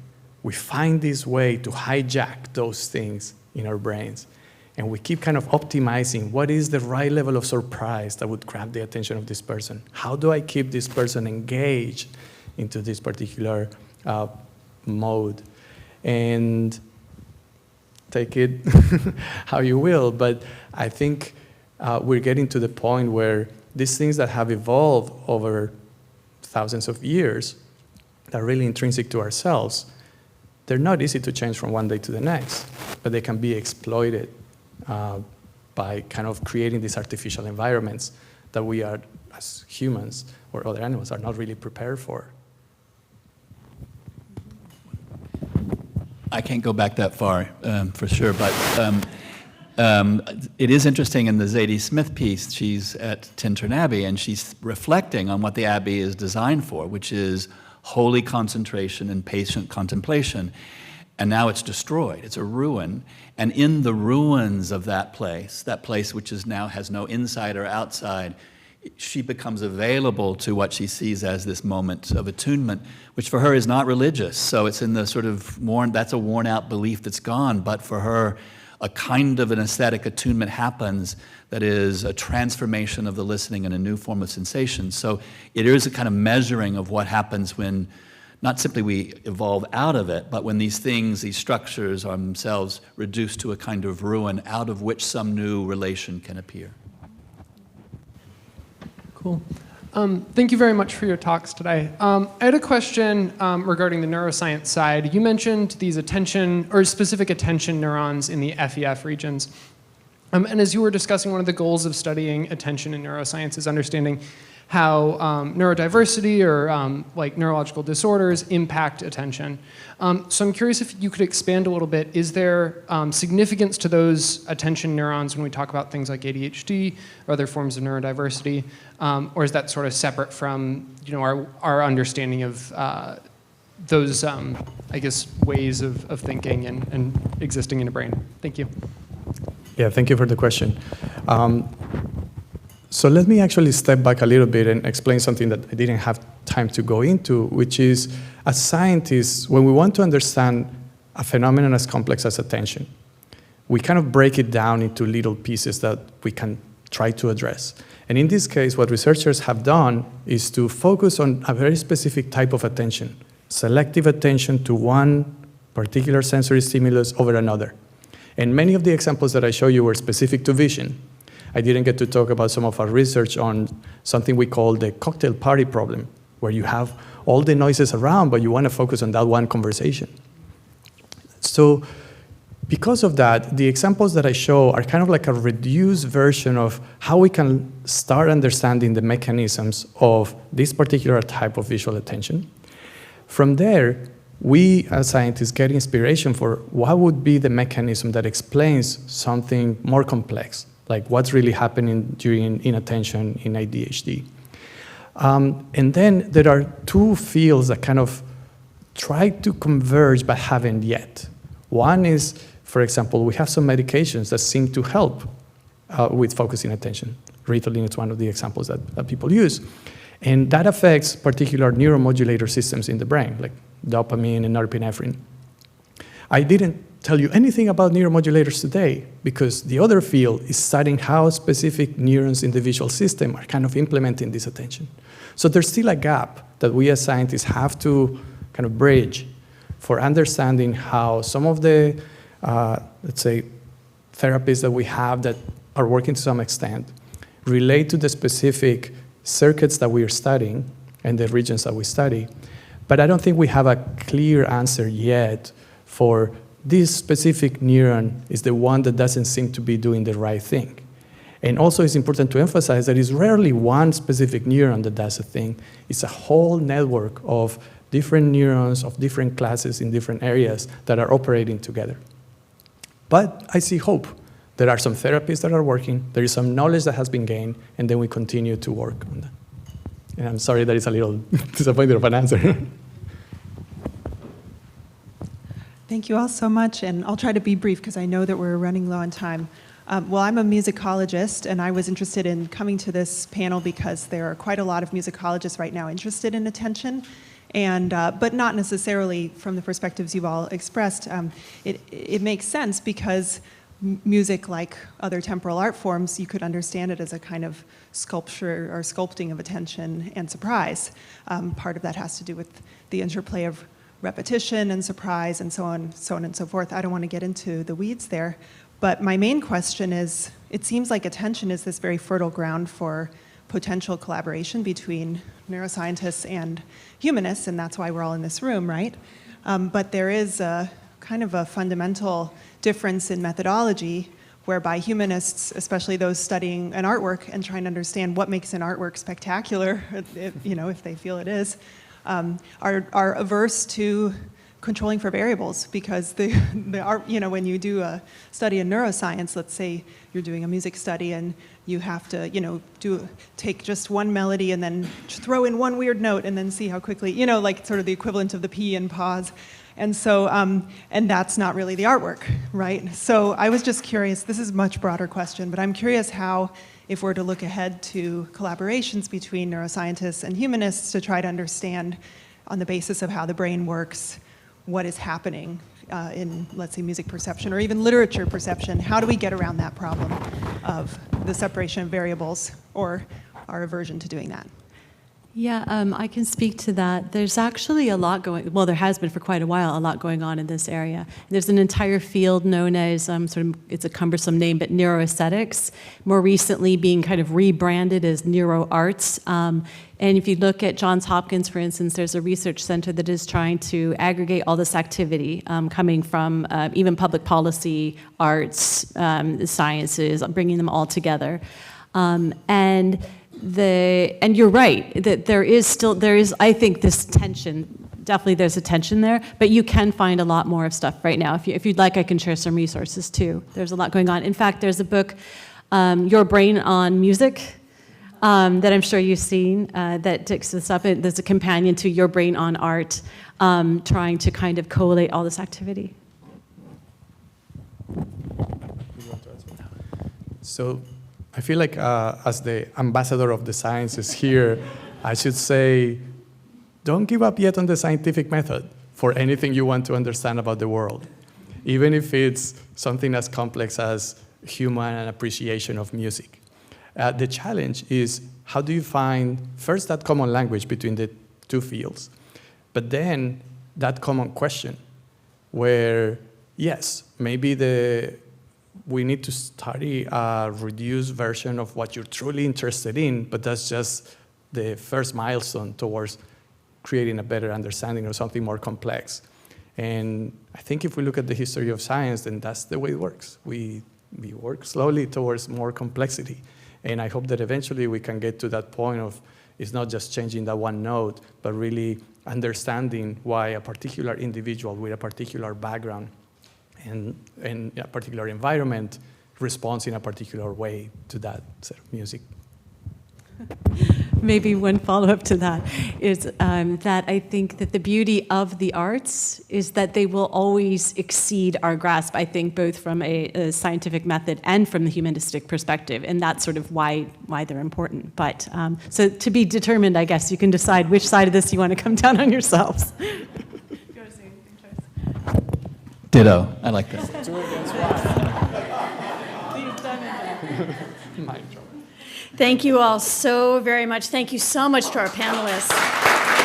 we find this way to hijack those things in our brains. And we keep kind of optimizing what is the right level of surprise that would grab the attention of this person. How do I keep this person engaged into this particular mode? And take it how you will, but I think we're getting to the point where these things that have evolved over thousands of years that are really intrinsic to ourselves, they're not easy to change from one day to the next, but they can be exploited by kind of creating these artificial environments that we are, as humans or other animals, are not really prepared for. I can't go back that far, for sure, but it is interesting in the Zadie Smith piece, she's at Tintern Abbey, and she's reflecting on what the Abbey is designed for, which is holy concentration and patient contemplation. And now it's destroyed, it's a ruin. And in the ruins of that place which is now has no inside or outside, she becomes available to what she sees as this moment of attunement, which for her is not religious. So it's in the sort of that's a worn out belief that's gone, but for her, a kind of an aesthetic attunement happens that is a transformation of the listening and a new form of sensation. So it is a kind of measuring of what happens when not simply we evolve out of it, but when these things, these structures are themselves reduced to a kind of ruin out of which some new relation can appear. Cool. Thank you very much for your talks today. I had a question regarding the neuroscience side. You mentioned these attention, or specific attention neurons in the FEF regions. And as you were discussing, one of the goals of studying attention in neuroscience is understanding how neurodiversity or like neurological disorders impact attention. So I'm curious if you could expand a little bit. Is there significance to those attention neurons when we talk about things like ADHD or other forms of neurodiversity? Or is that sort of separate from our understanding of those, I guess, ways of thinking and existing in a brain? Thank you. Yeah, thank you for the question. So let me actually step back a little bit and explain something that I didn't have time to go into, which is, as scientists, when we want to understand a phenomenon as complex as attention, we kind of break it down into little pieces that we can try to address. And in this case, what researchers have done is to focus on a very specific type of attention, selective attention to one particular sensory stimulus over another. And many of the examples that I show you were specific to vision. I didn't get to talk about some of our research on something we call the cocktail party problem, where you have all the noises around, but you want to focus on that one conversation. So because of that, the examples that I show are kind of like a reduced version of how we can start understanding the mechanisms of this particular type of visual attention. From there, we as scientists get inspiration for what would be the mechanism that explains something more complex, like what's really happening during inattention in ADHD. And then there are two fields that kind of try to converge but haven't yet. One is, for example, we have some medications that seem to help with focusing attention. Ritalin is one of the examples that people use. And that affects particular neuromodulator systems in the brain, like dopamine and norepinephrine. I didn't tell you anything about neuromodulators today because the other field is studying how specific neurons in the visual system are kind of implementing this attention. So there's still a gap that we as scientists have to kind of bridge for understanding how some of the, let's say, therapies that we have that are working to some extent relate to the specific circuits that we are studying and the regions that we study. But I don't think we have a clear answer yet for this specific neuron is the one that doesn't seem to be doing the right thing. And also it's important to emphasize that it's rarely one specific neuron that does a thing. It's a whole network of different neurons of different classes in different areas that are operating together. But I see hope. There are some therapies that are working, there is some knowledge that has been gained, and then we continue to work on that. And I'm sorry that it's a little disappointing of an answer. Thank you all so much, and I'll try to be brief because I know that we're running low on time. Well, I'm a musicologist, and I was interested in coming to this panel because there are quite a lot of musicologists right now interested in attention, and but not necessarily from the perspectives you've all expressed. It makes sense because music, like other temporal art forms, you could understand it as a kind of sculpture or sculpting of attention and surprise. Part of that has to do with the interplay of repetition and surprise and so on and so forth. I don't want to get into the weeds there, but my main question is, it seems like attention is this very fertile ground for potential collaboration between neuroscientists and humanists, and that's why we're all in this room, right? But there is a kind of a fundamental difference in methodology whereby humanists, especially those studying an artwork and trying to understand what makes an artwork spectacular, if they feel it is, are averse to controlling for variables because the art, when you do a study in neuroscience, let's say you're doing a music study and you have to, take just one melody and then throw in one weird note and then see how quickly, like sort of the equivalent of the pee and pause. And so, and that's not really the artwork, right? So I was just curious, this is a much broader question, but I'm curious how, if we're to look ahead to collaborations between neuroscientists and humanists to try to understand on the basis of how the brain works, what is happening in, let's say, music perception or even literature perception, how do we get around that problem of the separation of variables or our aversion to doing that? Yeah, I can speak to that. There's actually a lot well, there has been for quite a while, a lot going on in this area. There's an entire field known as, it's a cumbersome name, but neuroaesthetics, more recently being kind of rebranded as neuroarts. And if you look at Johns Hopkins, for instance, there's a research center that is trying to aggregate all this activity coming from even public policy, arts, sciences, bringing them all together. And and you're right, that there is, I think, this tension. Definitely there's a tension there, but you can find a lot more of stuff right now. If you'd like, I can share some resources too. There's a lot going on. In fact, there's a book, Your Brain on Music, that I'm sure you've seen, that takes this up. There's a companion to Your Brain on Art, trying to kind of collate all this activity. So I feel like as the ambassador of the sciences here, I should say, don't give up yet on the scientific method for anything you want to understand about the world, even if it's something as complex as human appreciation of music. The challenge is, how do you find, first, that common language between the two fields, but then that common question where, yes, maybe we need to study a reduced version of what you're truly interested in, but that's just the first milestone towards creating a better understanding of something more complex. And I think if we look at the history of science, then that's the way it works. We work slowly towards more complexity. And I hope that eventually we can get to that point of, it's not just changing that one note, but really understanding why a particular individual with a particular background and a particular environment responds in a particular way to that set of music. Maybe one follow-up to that is that I think that the beauty of the arts is that they will always exceed our grasp, I think, both from a scientific method and from the humanistic perspective, and that's sort of why they're important. But so to be determined, I guess, you can decide which side of this you want to come down on yourselves. Ditto. I like that. Thank you all so very much. Thank you so much to our panelists.